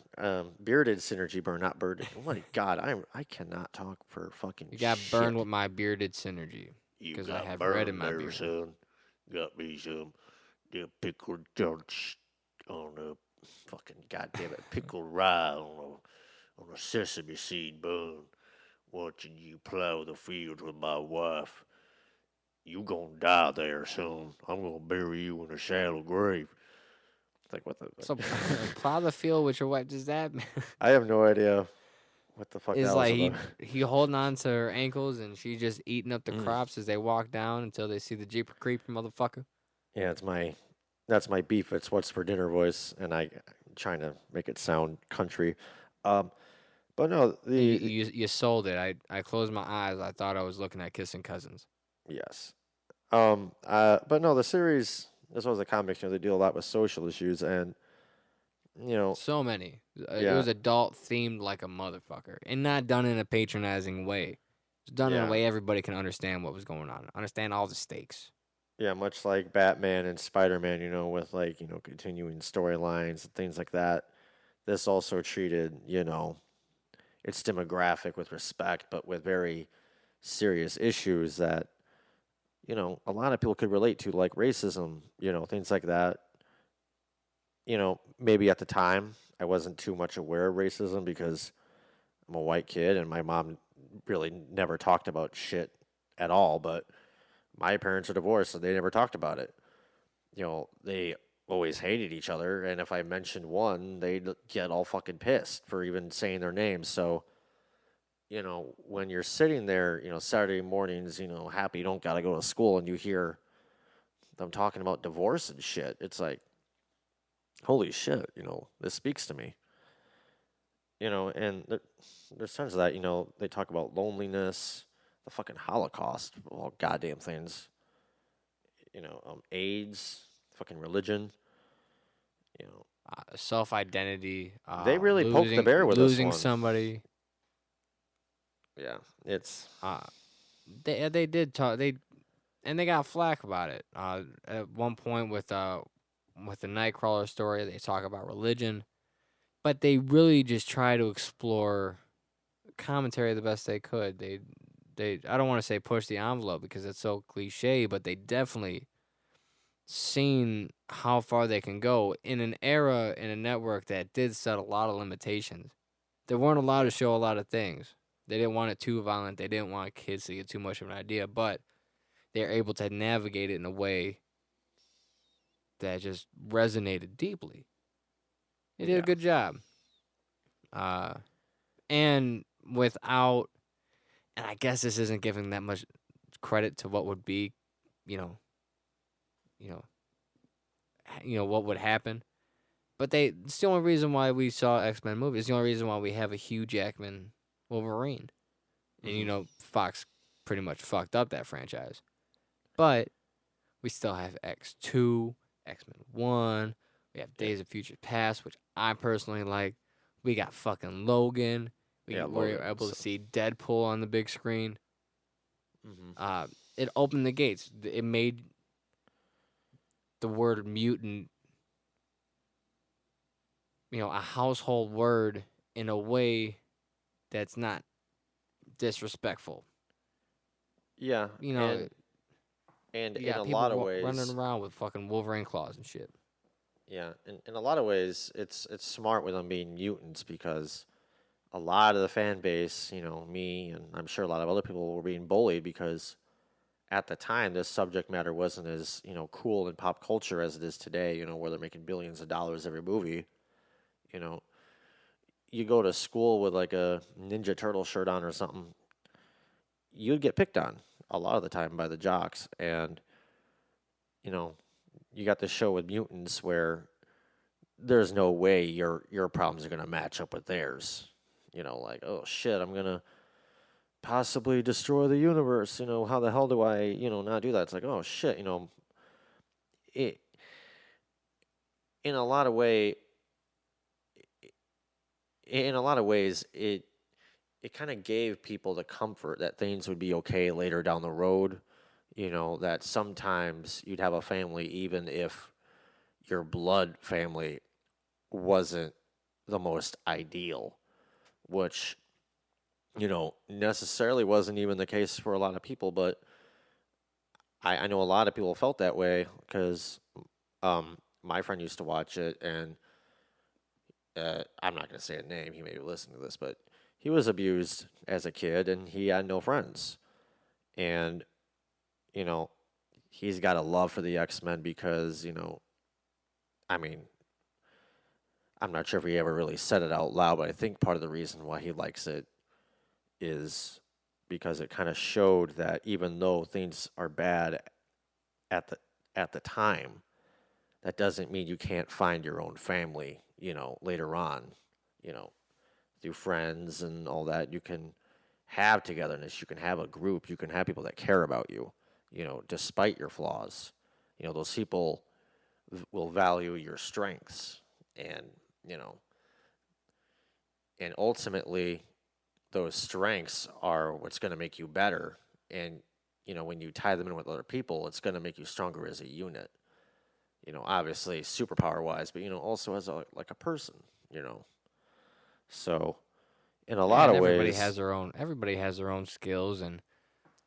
Bearded synergy burn, not birded. Oh my god, I cannot talk for fucking you got shit. burned with my bearded synergy You because I got have burned red in my there, beard. son. Got me some the pickled dirt on the fucking goddamn it pickled rye on a sesame seed bun. Watching you plow the fields with my wife. You gonna die there soon. I'm gonna bury you in a shallow grave. It's like what the? So plow the field with your wife. Does that I have no idea what the fuck is that was like about. he holding on to her ankles and she just eating up the Mm. crops as they walk down until they see the Jeep creeper motherfucker. Yeah, that's my beef. It's what's for dinner voice, and I'm trying to make it sound country. Um, but no, And you sold it. I closed my eyes. I thought I was looking at Kissing Cousins. yes. But no, the series as well as the comics, they deal a lot with social issues, and you know, So many. It yeah, was adult themed like a motherfucker, and not done in a patronizing way. It's done in a yeah, way everybody can understand what was going on, understand all the stakes. yeah, much like Batman and Spider-Man, with like continuing storylines and things like that. This also treated its demographic with respect, but with very serious issues that a lot of people could relate to, like racism, things like that. Maybe at the time I wasn't too much aware of racism because I'm a white kid and my mom really never talked about shit at all. But my parents are divorced, so they never talked about it. They always hated each other, and if I mentioned one, they'd get all fucking pissed for even saying their names. So, when you're sitting there, Saturday mornings, happy you don't gotta go to school, and you hear them talking about divorce and shit, it's like, holy shit, this speaks to me. And there's tons of that, they talk about loneliness, the fucking Holocaust, all goddamn things, AIDS, fucking religion, you know. Self identity. They really poked the bear with this losing one. somebody. Yeah, it's They did talk. They got flack about it. At one point with the Nightcrawler story, they talk about religion, but they really just try to explore commentary the best they could. They I don't want to say push the envelope because it's so cliche, but they definitely seen how far they can go in an era in a network that did set a lot of limitations. They weren't allowed to show a lot of things. They didn't want it too violent. They didn't want kids to get too much of an idea, but they're able to navigate it in a way that just resonated deeply. They did a yeah, good job. And without, and I guess this isn't giving that much credit to what would be, you know, you know, what would happen. But it's the only reason why we saw X-Men movies. It's the only reason why we have a Hugh Jackman Wolverine. And, Fox pretty much fucked up that franchise. But we still have X2, X-Men 1. We have Days of Future Past, which I personally like. We got fucking Logan. We were able to see Deadpool on the big screen. It opened the gates. It made the word mutant, a household word in a way that's not disrespectful. Yeah, You know, and you in got a people lot of running ways, around with fucking Wolverine claws and shit. yeah, in a lot of ways, it's smart with them being mutants because a lot of the fan base, me and I'm sure a lot of other people were being bullied because at the time this subject matter wasn't as cool in pop culture as it is today. Where they're making billions of dollars every movie. You know, you go to school with like a Ninja Turtle shirt on or something, you'd get picked on a lot of the time by the jocks. And, you know, you got this show with mutants where there's no way your problems are gonna match up with theirs. Like, oh shit, I'm gonna possibly destroy the universe. How the hell do I, not do that? It's like, oh shit, it in a lot of way in a lot of ways it kind of gave people the comfort that things would be okay later down the road. That sometimes you'd have a family even if your blood family wasn't the most ideal, which necessarily wasn't even the case for a lot of people. But I know a lot of people felt that way because my friend used to watch it, and I'm not going to say a name. He may be listening to this, but he was abused as a kid, and he had no friends. And you know, he's got a love for the X-Men because I mean, I'm not sure if he ever really said it out loud, but I think part of the reason why he likes it is because it kind of showed that even though things are bad at the time, that doesn't mean you can't find your own family, later on, you know, through friends and all that. You can have togetherness, you can have a group, you can have people that care about you, despite your flaws. Those people will value your strengths and, you know, and ultimately those strengths are what's going to make you better. And, when you tie them in with other people, it's going to make you stronger as a unit. Obviously superpower wise, but, also as like a person, So in a Yeah, lot and of ways, everybody has their own skills and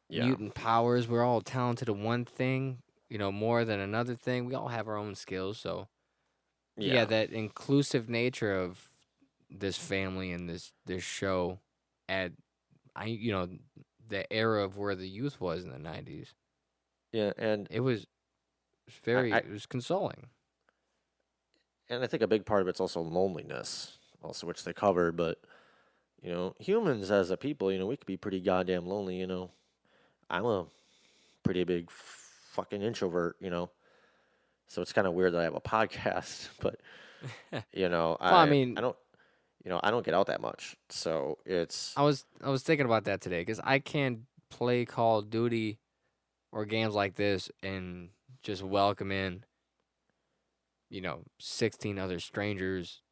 yeah, mutant powers. We're all talented at one thing, more than another thing. We all have our own skills, so yeah, yeah, that inclusive nature of this family and this show at I the era of where the youth was in the 90s. yeah. And It was I, very I, it was consoling. and I think a big part of it's also loneliness, also, which they covered. But, humans as a people, we could be pretty goddamn lonely, I'm a pretty big fucking introvert, So it's kind of weird that I have a podcast, but Well, I I mean, don't I don't get out that much. So it's I was thinking about that today cuz I can't play Call of Duty or games like this and just welcome in, 16 other strangers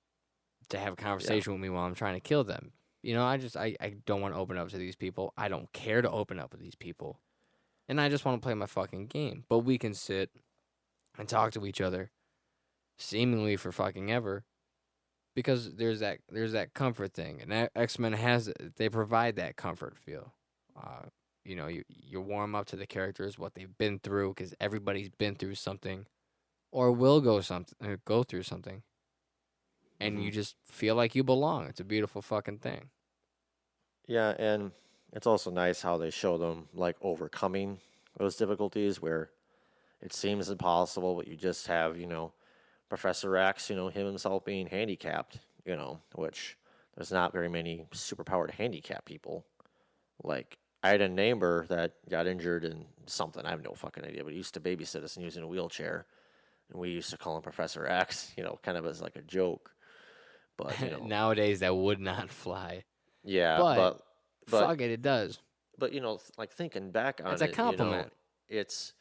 to have a yeah. conversation with me while I'm trying to kill them. I don't want to open up to these people. I don't care to open up with these people. And I just want to play my fucking game. But we can sit and talk to each other seemingly for fucking ever because there's that comfort thing. And X-Men they provide that comfort feel. You warm up to the characters, what they've been through cuz everybody's been through something or will go through something. And Hmm. you just feel like you belong. It's a beautiful fucking thing. Yeah, and it's also nice how they show them like overcoming those difficulties where it seems impossible, but you just have, Professor X, him himself being handicapped, which there's not very many superpowered handicapped people. Like, I had a neighbor that got injured in something. I have no fucking idea, but he used to babysit us and he was in a wheelchair. And we used to call him Professor X, kind of as like a joke. But, Nowadays, that would not fly. yeah, But but, fuck it, it does. but, like thinking back It's on a it, compliment. it's,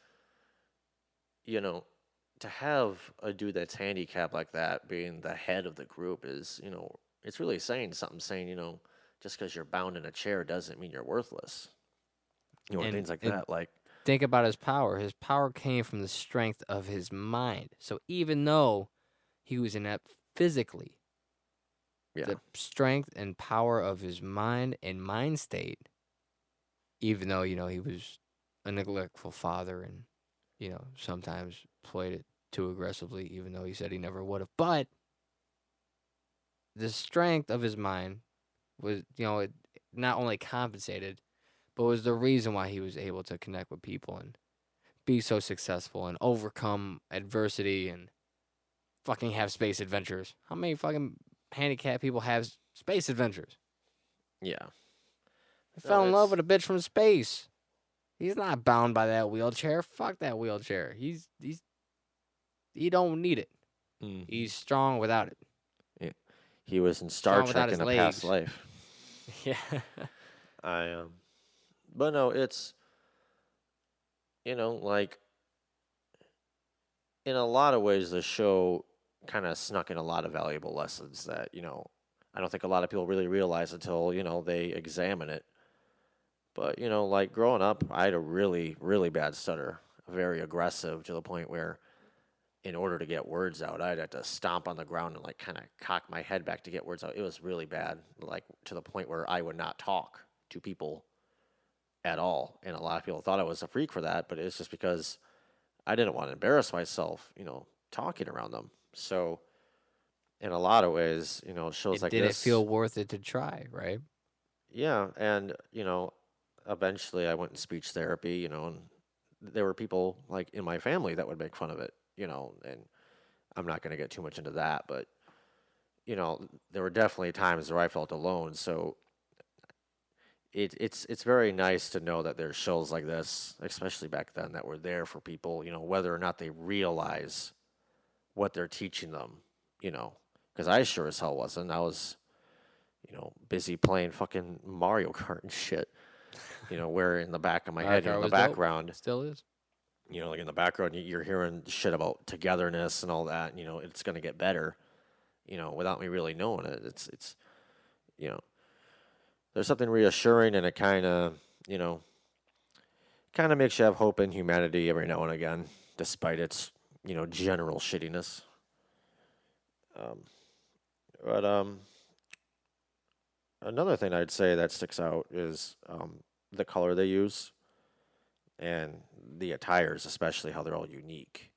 you know, to have a dude that's handicapped like that being the head of the group is, it's really saying something, saying, just because you're bound in a chair doesn't mean you're worthless. And And things like and that. Like, think about his power. His power came from the strength of his mind. So even though he was inept physically, yeah, the strength and power of his mind and mind state, even though, he was a neglectful father and, sometimes played it too aggressively, even though he said he never would have. But the strength of his mind was, it not only compensated, but was the reason why he was able to connect with people and be so successful and overcome adversity and fucking have space adventures. How many fucking handicapped people have space adventures? yeah. He No, fell in love it's with a bitch from space. He's not bound by that wheelchair. Fuck that wheelchair. He don't need it. mhm. He's strong without it. Yeah. He was in Star Strong without Trek his in a past legs. life. Yeah. I but no, it's like in a lot of ways the show kind of snuck in a lot of valuable lessons that I don't think a lot of people really realize until they examine it. But like growing up, I had a really really bad stutter, very aggressive to the point where in order to get words out, I'd have to stomp on the ground and like kind of cock my head back to get words out. It was really bad, like to the point where I would not talk to people at all. And a lot of people thought I was a freak for that, but it's just because I didn't want to embarrass myself, talking around them. So in a lot of ways, shows It like didn't this, feel worth it to try, right? yeah, and eventually I went in speech therapy, and there were people like in my family that would make fun of it, and I'm not going to get too much into that, but there were definitely times where I felt alone. So it's very nice to know that there's shows like this, especially back then, that were there for people, whether or not they realize what they're teaching them, because I sure as hell wasn't. I was, busy playing fucking Mario Kart and shit, where in the back of my Mario head, Kart in the was dope. background, Still is. like in the background, you're hearing shit about togetherness and all that, and, it's going to get better, without me really knowing it. It's, you know, there's something reassuring and it kind of makes you have hope in humanity every now and again, despite its, general shittiness. Um, but another thing I'd say that sticks out is the color they use and the attires, especially how they're all unique.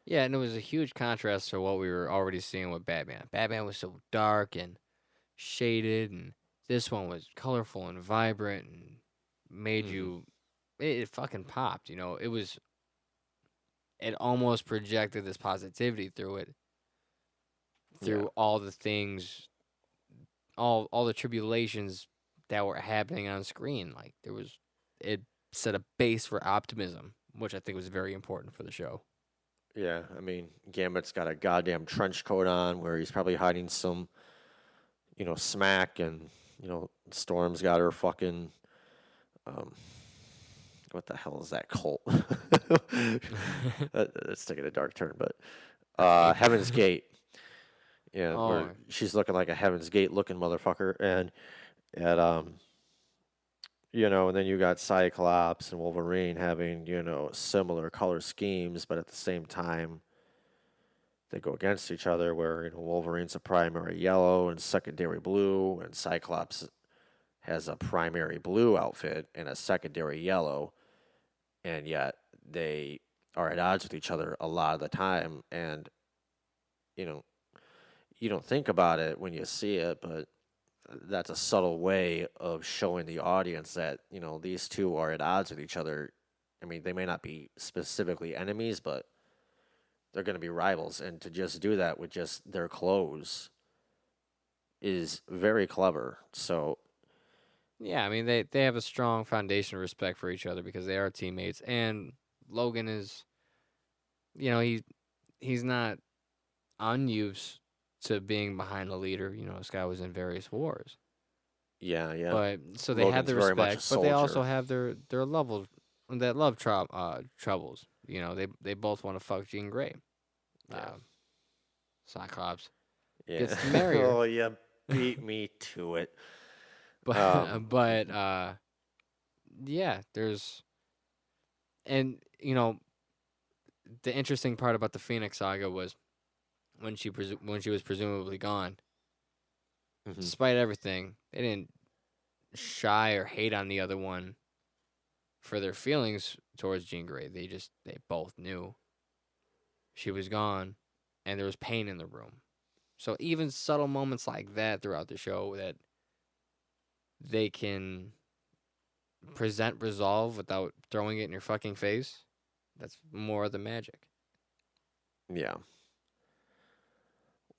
Yeah, and it was a huge contrast to what we were already seeing with Batman. Batman was so dark and shaded, and this one was colorful and vibrant and made Hmm. you. It fucking popped, It was. It almost projected this positivity through it, Yeah, through all the things, all the tribulations that were happening on screen. Like it set a base for optimism, which I think was very important for the show. yeah. I mean, Gambit's got a goddamn trench coat on where he's probably hiding some, smack, and Storm's got her fucking um, what the hell is that cult? That's taking a dark turn, but Faith. Heaven's Gate. Yeah, Oh, where she's looking like a Heaven's Gate looking motherfucker, and at and then you got Cyclops and Wolverine having similar color schemes, but at the same time they go against each other. Where Wolverine's a primary yellow and secondary blue, and Cyclops has a primary blue outfit and a secondary yellow, and yet they are at odds with each other a lot of the time. And you know, you don't think about it when you see it, but that's a subtle way of showing the audience that these two are at odds with each other. I mean, they may not be specifically enemies, but they're going to be rivals, and to just do that with just their clothes is very clever. So yeah. I mean, they have a strong foundation of respect for each other because they are teammates, and Logan is, he's not unused to being behind a leader. This guy was in various wars. yeah, yeah, But so they have Logan's the very much a respect, but they also soldier. have their level that troubles. They both want to fuck Jean Grey. Yeah, Um, Cyclops yeah. gets to marry her, Oh, yeah, beat me to it. but Um, but yeah, and the interesting part about the Phoenix Saga was when she was presumably gone. Hmm. Despite everything, they didn't shy or hate on the other one for their feelings towards Jean Grey. They both knew she was gone, and there was pain in the room. So even subtle moments like that throughout the show that they can present resolve without throwing it in your fucking face, that's more of the magic. Yeah.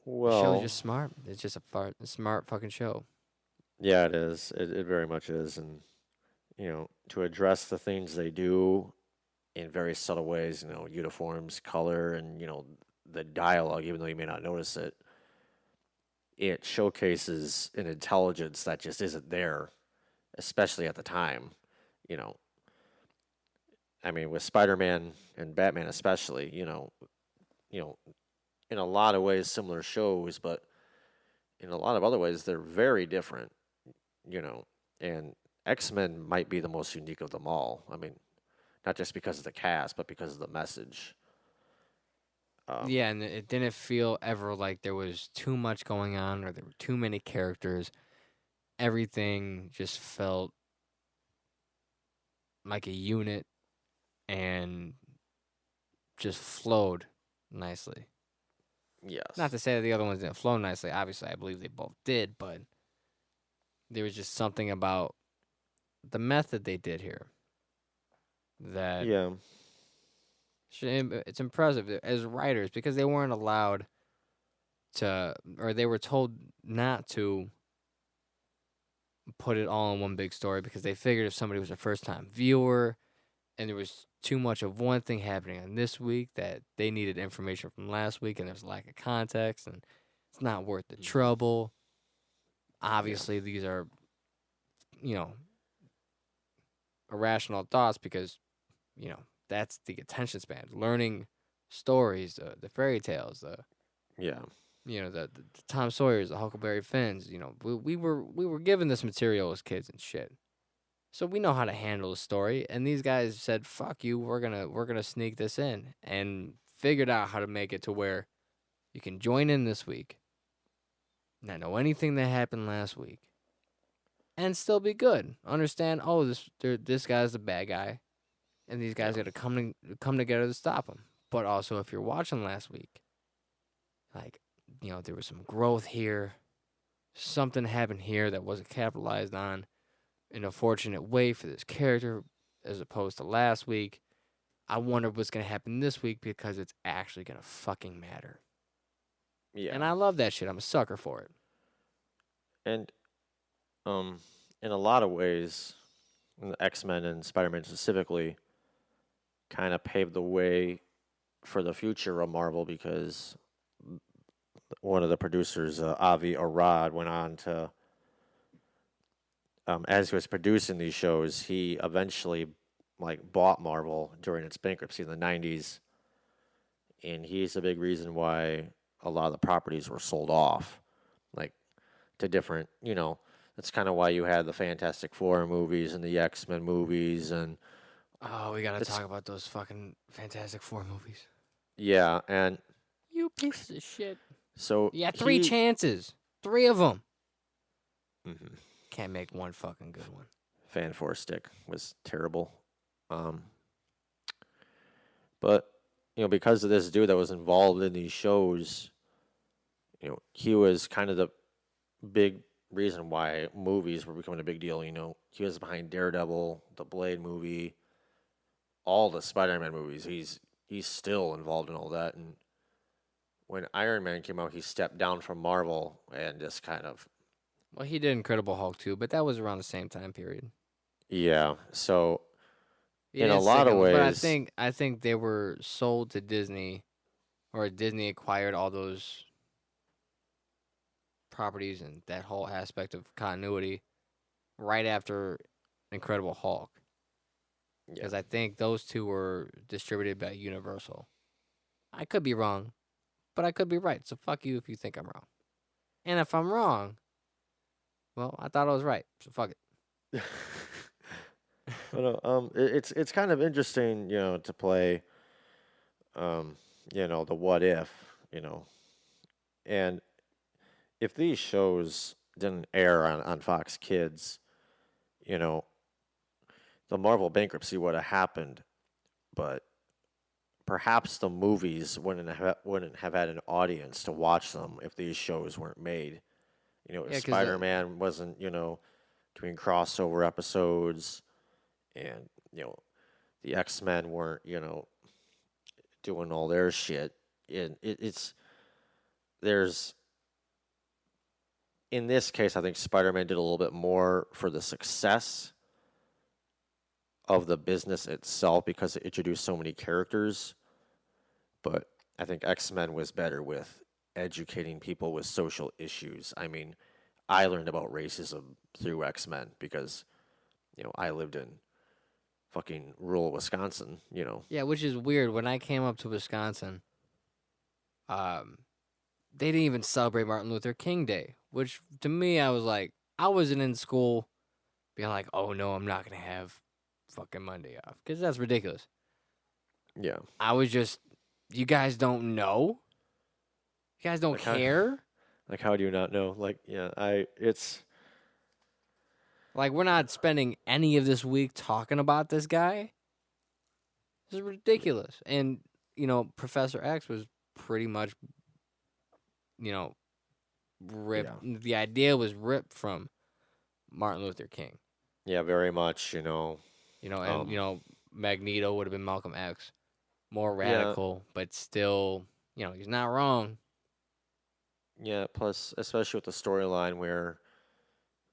The show's Well, just smart. It's just a smart fucking show. yeah, it is. It very much is. And, to address the things they do in very subtle ways, uniforms, color, and, the dialogue, even though you may not notice it, it showcases an intelligence that just isn't there, especially at the time. You know, I mean, with Spider-Man and Batman, especially, you know, in a lot of ways similar shows, but in a lot of other ways they're very different. You know, and X-Men might be the most unique of them all. I mean, not just because of the cast, but because of the message. Um, Yeah, and it didn't feel ever like there was too much going on or there were too many characters. Everything just felt like a unit and just flowed nicely. Not yes. to say that the other ones didn't flow nicely. Obviously, I believe they both did, but there was just something about the method they did here that Yeah. it's impressive as writers because they weren't allowed to, or they were told not to put it all in one big story because they figured if somebody was a first time viewer and there was too much of one thing happening on this week that they needed information from last week and there's lack of context and it's not worth the Hmm. trouble. Yeah. Obviously, these are, you know, irrational thoughts because, you know, that's the attention span. Learning stories, the fairy tales, Yeah. the Tom Sawyer's, the Huckleberry Finns. We were given this material as kids and shit. So we know how to handle a story, and these guys said, "Fuck you, we're gonna sneak this in," and figured out how to make it to where you can join in this week, not know anything that happened last week, and still be good. Understand? Oh, this guy's the bad guy, and these guys Yeah. got to come together to stop him. But also, if you're watching last week, like there was some growth here, something happened here that wasn't capitalized on in a fortunate way for this character, as opposed to last week. I wonder what's gonna happen this week because it's actually gonna fucking matter. Yeah. And I love that shit. I'm a sucker for it. And um, in a lot of ways, the X-Men and Spider-Man specifically kind of paved the way for the future of Marvel because one of the producers, Avi Arad, went on to, as he was producing these shows, he eventually like bought Marvel during its bankruptcy in the '90s, and he's a big reason why a lot of the properties were sold off, like to different. That's kind of why you had the Fantastic Four movies and the X-Men movies, and Oh, we gotta it's talk about those fucking Fantastic Four movies. yeah, and You pieces of shit. so You got three he. chances. Three of them. Mhm. Can't make one fucking good one. Fan Four Stick was terrible. Um, but because of this dude that was involved in these shows, he was kind of the big reason why movies were becoming a big deal. He was behind Daredevil, the Blade movie, all the Spider-Man movies. He's still involved in all that. And when Iron Man came out, he stepped down from Marvel and just kind of Well, he did Incredible Hulk too, but that was around the same time period. yeah. So He in a didn't stick lot of it, but I ways, think I think they were sold to Disney, or Disney acquired all those properties and that whole aspect of continuity right after Incredible Hulk, yeah, because I think those two were distributed by Universal. I could be wrong, but I could be right. So fuck you if you think I'm wrong. And if I'm wrong, well, I thought I was right. So fuck it. It's kind of interesting, to play, the what if, and if these shows didn't air on Fox Kids, you know, the Marvel bankruptcy would have happened, but perhaps the movies wouldn't have had an audience to watch them if these shows weren't made. If Yeah, because Spider-Man wasn't, doing crossover episodes, and the X-Men weren't, doing all their shit. And it's there's in this case, I think Spider-Man did a little bit more for the success of the business itself because it introduced so many characters. But I think X-Men was better with educating people with social issues. I mean, I learned about racism through X-Men because, I lived in fucking rural Wisconsin. yeah, which is weird. When I came up to Wisconsin, um, they didn't even celebrate Martin Luther King Day, which to me, I was like, I wasn't in school being like, oh no, I'm not gonna have fucking Monday off because that's ridiculous. Yeah. I was just, you guys don't know, you guys don't Like how care. like how do you not know? Like, yeah, it's Like we're not spending any of this week talking about this guy. This is ridiculous. And Professor X was pretty much, you know, ripped. yeah. The idea was ripped from Martin Luther King. Yeah, very much, And um Magneto would have been Malcolm X, more yeah, radical, but still, he's not wrong. yeah, plus especially with the storyline where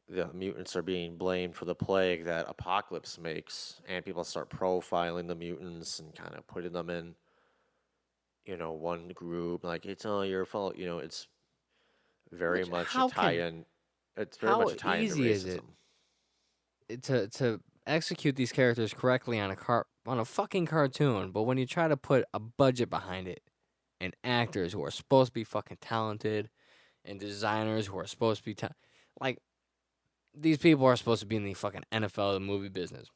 the mutants are being blamed for the plague that Apocalypse makes, and people start profiling the mutants and kind of putting them in, one group, like it's all your fault. It's very Which much a tie-in. It's very how much a tie-in to easy is it racism. to execute these characters correctly on a fucking cartoon, but when you try to put a budget behind it and actors who are supposed to be fucking talented and designers who are supposed to be like these people are supposed to be in the fucking NFL, the movie business.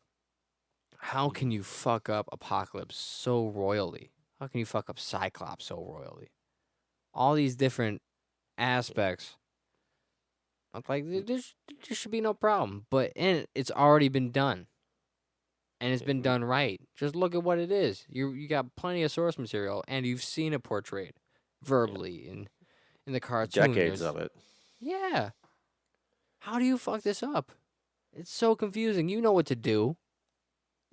How can Mhm. you fuck up Apocalypse so royally? How can you fuck up Cyclops so royally? All these different aspects. I'm like, there should be no problem. But it's already been done. And it's been Yeah, done right. Just look at what it is. You got plenty of source material, and you've seen it portrayed yeah, verbally in the cartoon. decades There's of it. yeah. How do you fuck this up? It's so confusing. You know what to do.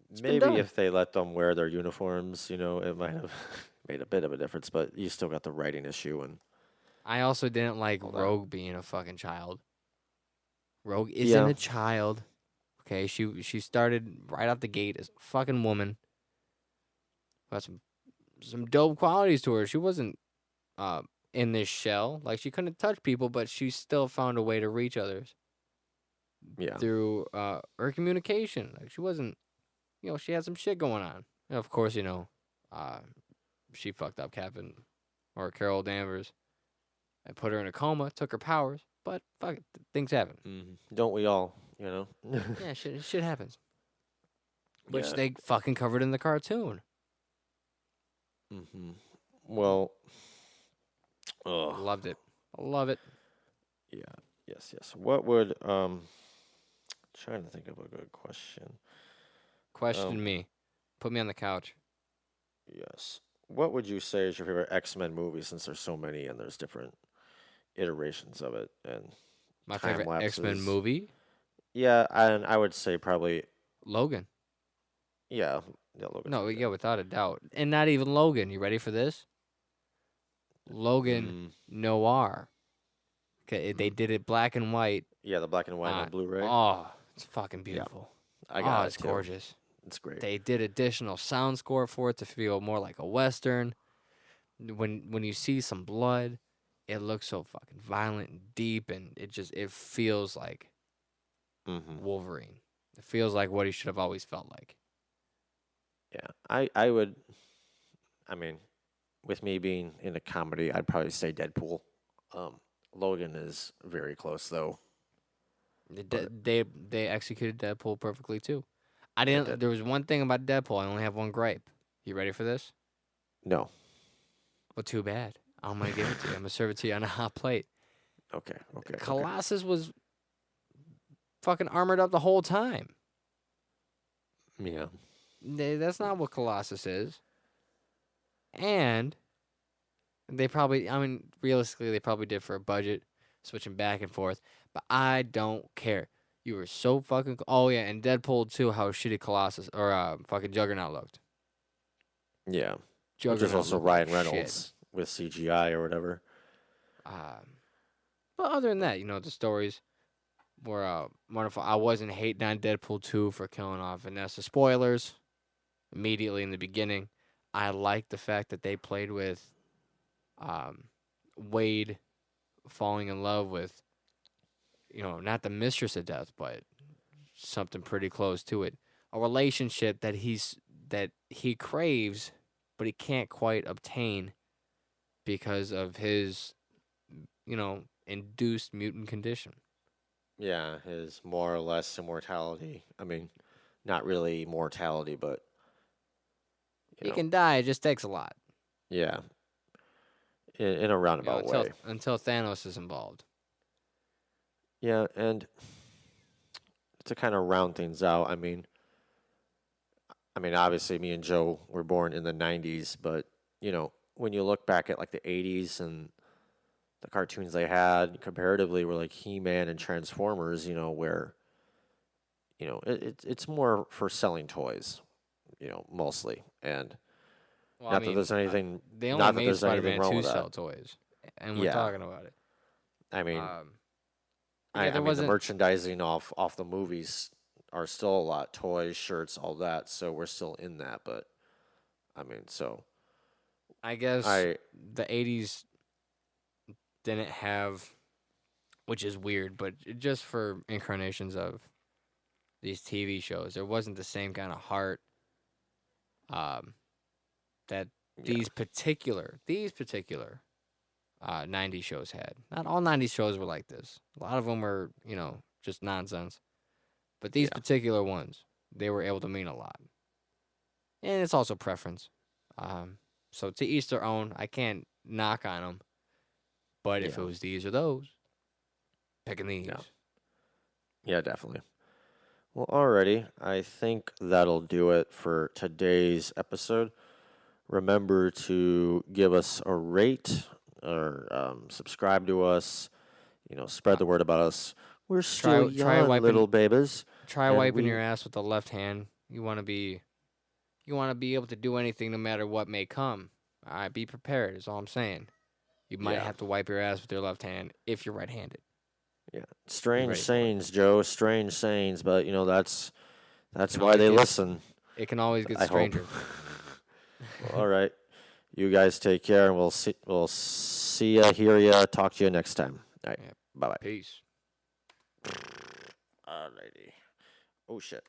It's been Maybe done. if they let them wear their uniforms, it might have made a bit of a difference, but you still got the writing issue and I also didn't like all that. Rogue being a fucking child. Rogue isn't Yeah, a child. Okay, she started right out the gate as a fucking woman. Got some dope qualities to her. She wasn't uh in this shell. Like she couldn't touch people, but she still found a way to reach others yeah. through her communication. Like she wasn't, she had some shit going on. And of course, uh she fucked up Captain or Carol Danvers and put her in a coma, took her powers, but fuck it, things happen. Don't we all, Yeah, shit happens. Which Yeah. they fucking covered in the cartoon. hmm Well, Loved it. Love it. yeah. Yes, yes. What would trying to think of a good question. Um, Question me. Put me on the couch. yes. What would you say is your favorite X-Men movie since there's so many and there's different iterations of it and My time favorite X-Men lapses? movie? Yeah, and I would say probably Logan. yeah, yeah, Logan's No, pretty yeah, good. without a doubt. And not even Logan. You ready for this? Logan Mm, Noir. Okay, they mm. did it black and white. Yeah, the black and white on Blu-ray. Oh, it's fucking Yeah, beautiful. I Oh, got it it's too. gorgeous. It's great. They did additional sound score for it to feel more like a western. When you see some blood, it looks so fucking violent and deep, and it feels like hmm Wolverine. It feels like what he should have always felt like. Yeah, I would. I mean, with me being in a comedy, I'd probably say Deadpool. Um, Logan is very close though, but They executed Deadpool perfectly too. I didn't. did. There was one thing about Deadpool. I only have one gripe. You ready for this? No. Well, too bad. I'm gonna give it to you. I'm gonna serve it to you on a hot plate. Okay. Okay. Colossus was fucking armored up the whole time. Yeah. That's not what Colossus is. And they probably, I mean, realistically, they probably did for a budget, switching back and forth. But I don't care. You were so fucking. Oh yeah, and Deadpool too. How shitty Colossus or fucking Juggernaut looked. Yeah. Which Juggernaut is also looked like Ryan Reynolds with CGI or whatever. But other than that, the stories were wonderful. I wasn't hating on Deadpool 2 for killing off Vanessa. Spoilers immediately in the beginning. I liked the fact that they played with Wade falling in love with, not the mistress of death, but something pretty close to it. A relationship that he craves, but he can't quite obtain because of his, induced mutant condition. Yeah, his more or less immortality. I mean, not really mortality, but He can die. It just takes a lot. yeah, in a roundabout way. Until Thanos is involved. Yeah, and to kind of round things out, I mean, obviously, me and Joe were born in the '90s, but when you look back at like the '80s and the cartoons they had comparatively were like He-Man and Transformers, where it's more for selling toys, mostly, and Well, not that there's anything, they not only that made there's anything Spider-Man wrong 2 with sell that. toys, and we're Yeah. talking about it. I mean, Yeah, there the wasn't. merchandising off the movies are still a lot, toys, shirts, all that. So we're still in that, but I mean, so I guess I the '80s didn't have, which is weird, but just for incarnations of these TV shows, there wasn't the same kind of heart that these particular '90s shows had. Not all '90s shows were like this. A lot of them were, just nonsense. But these particular ones, they were able to mean a lot. And it's also preference. So to each their own. I can't knock on them. But if it was these or those, picking these. Yeah, definitely. Well, alrighty. I think that'll do it for today's episode. Remember to give us a rate or subscribe to us. Spread the word about us. We're still young little babies. Try wiping your ass with the left hand. You want to be able to do anything no matter what may come. All right, be prepared is all I'm saying. You might have to wipe your ass with your left hand if you're right-handed. Yeah, strange sayings, Joe. Strange sayings, but that's why they listen. It can always get stranger. Well, all right, you guys take care, and we'll see ya, hear ya, talk to you next time. All right, bye bye. Peace. Alrighty. Oh shit.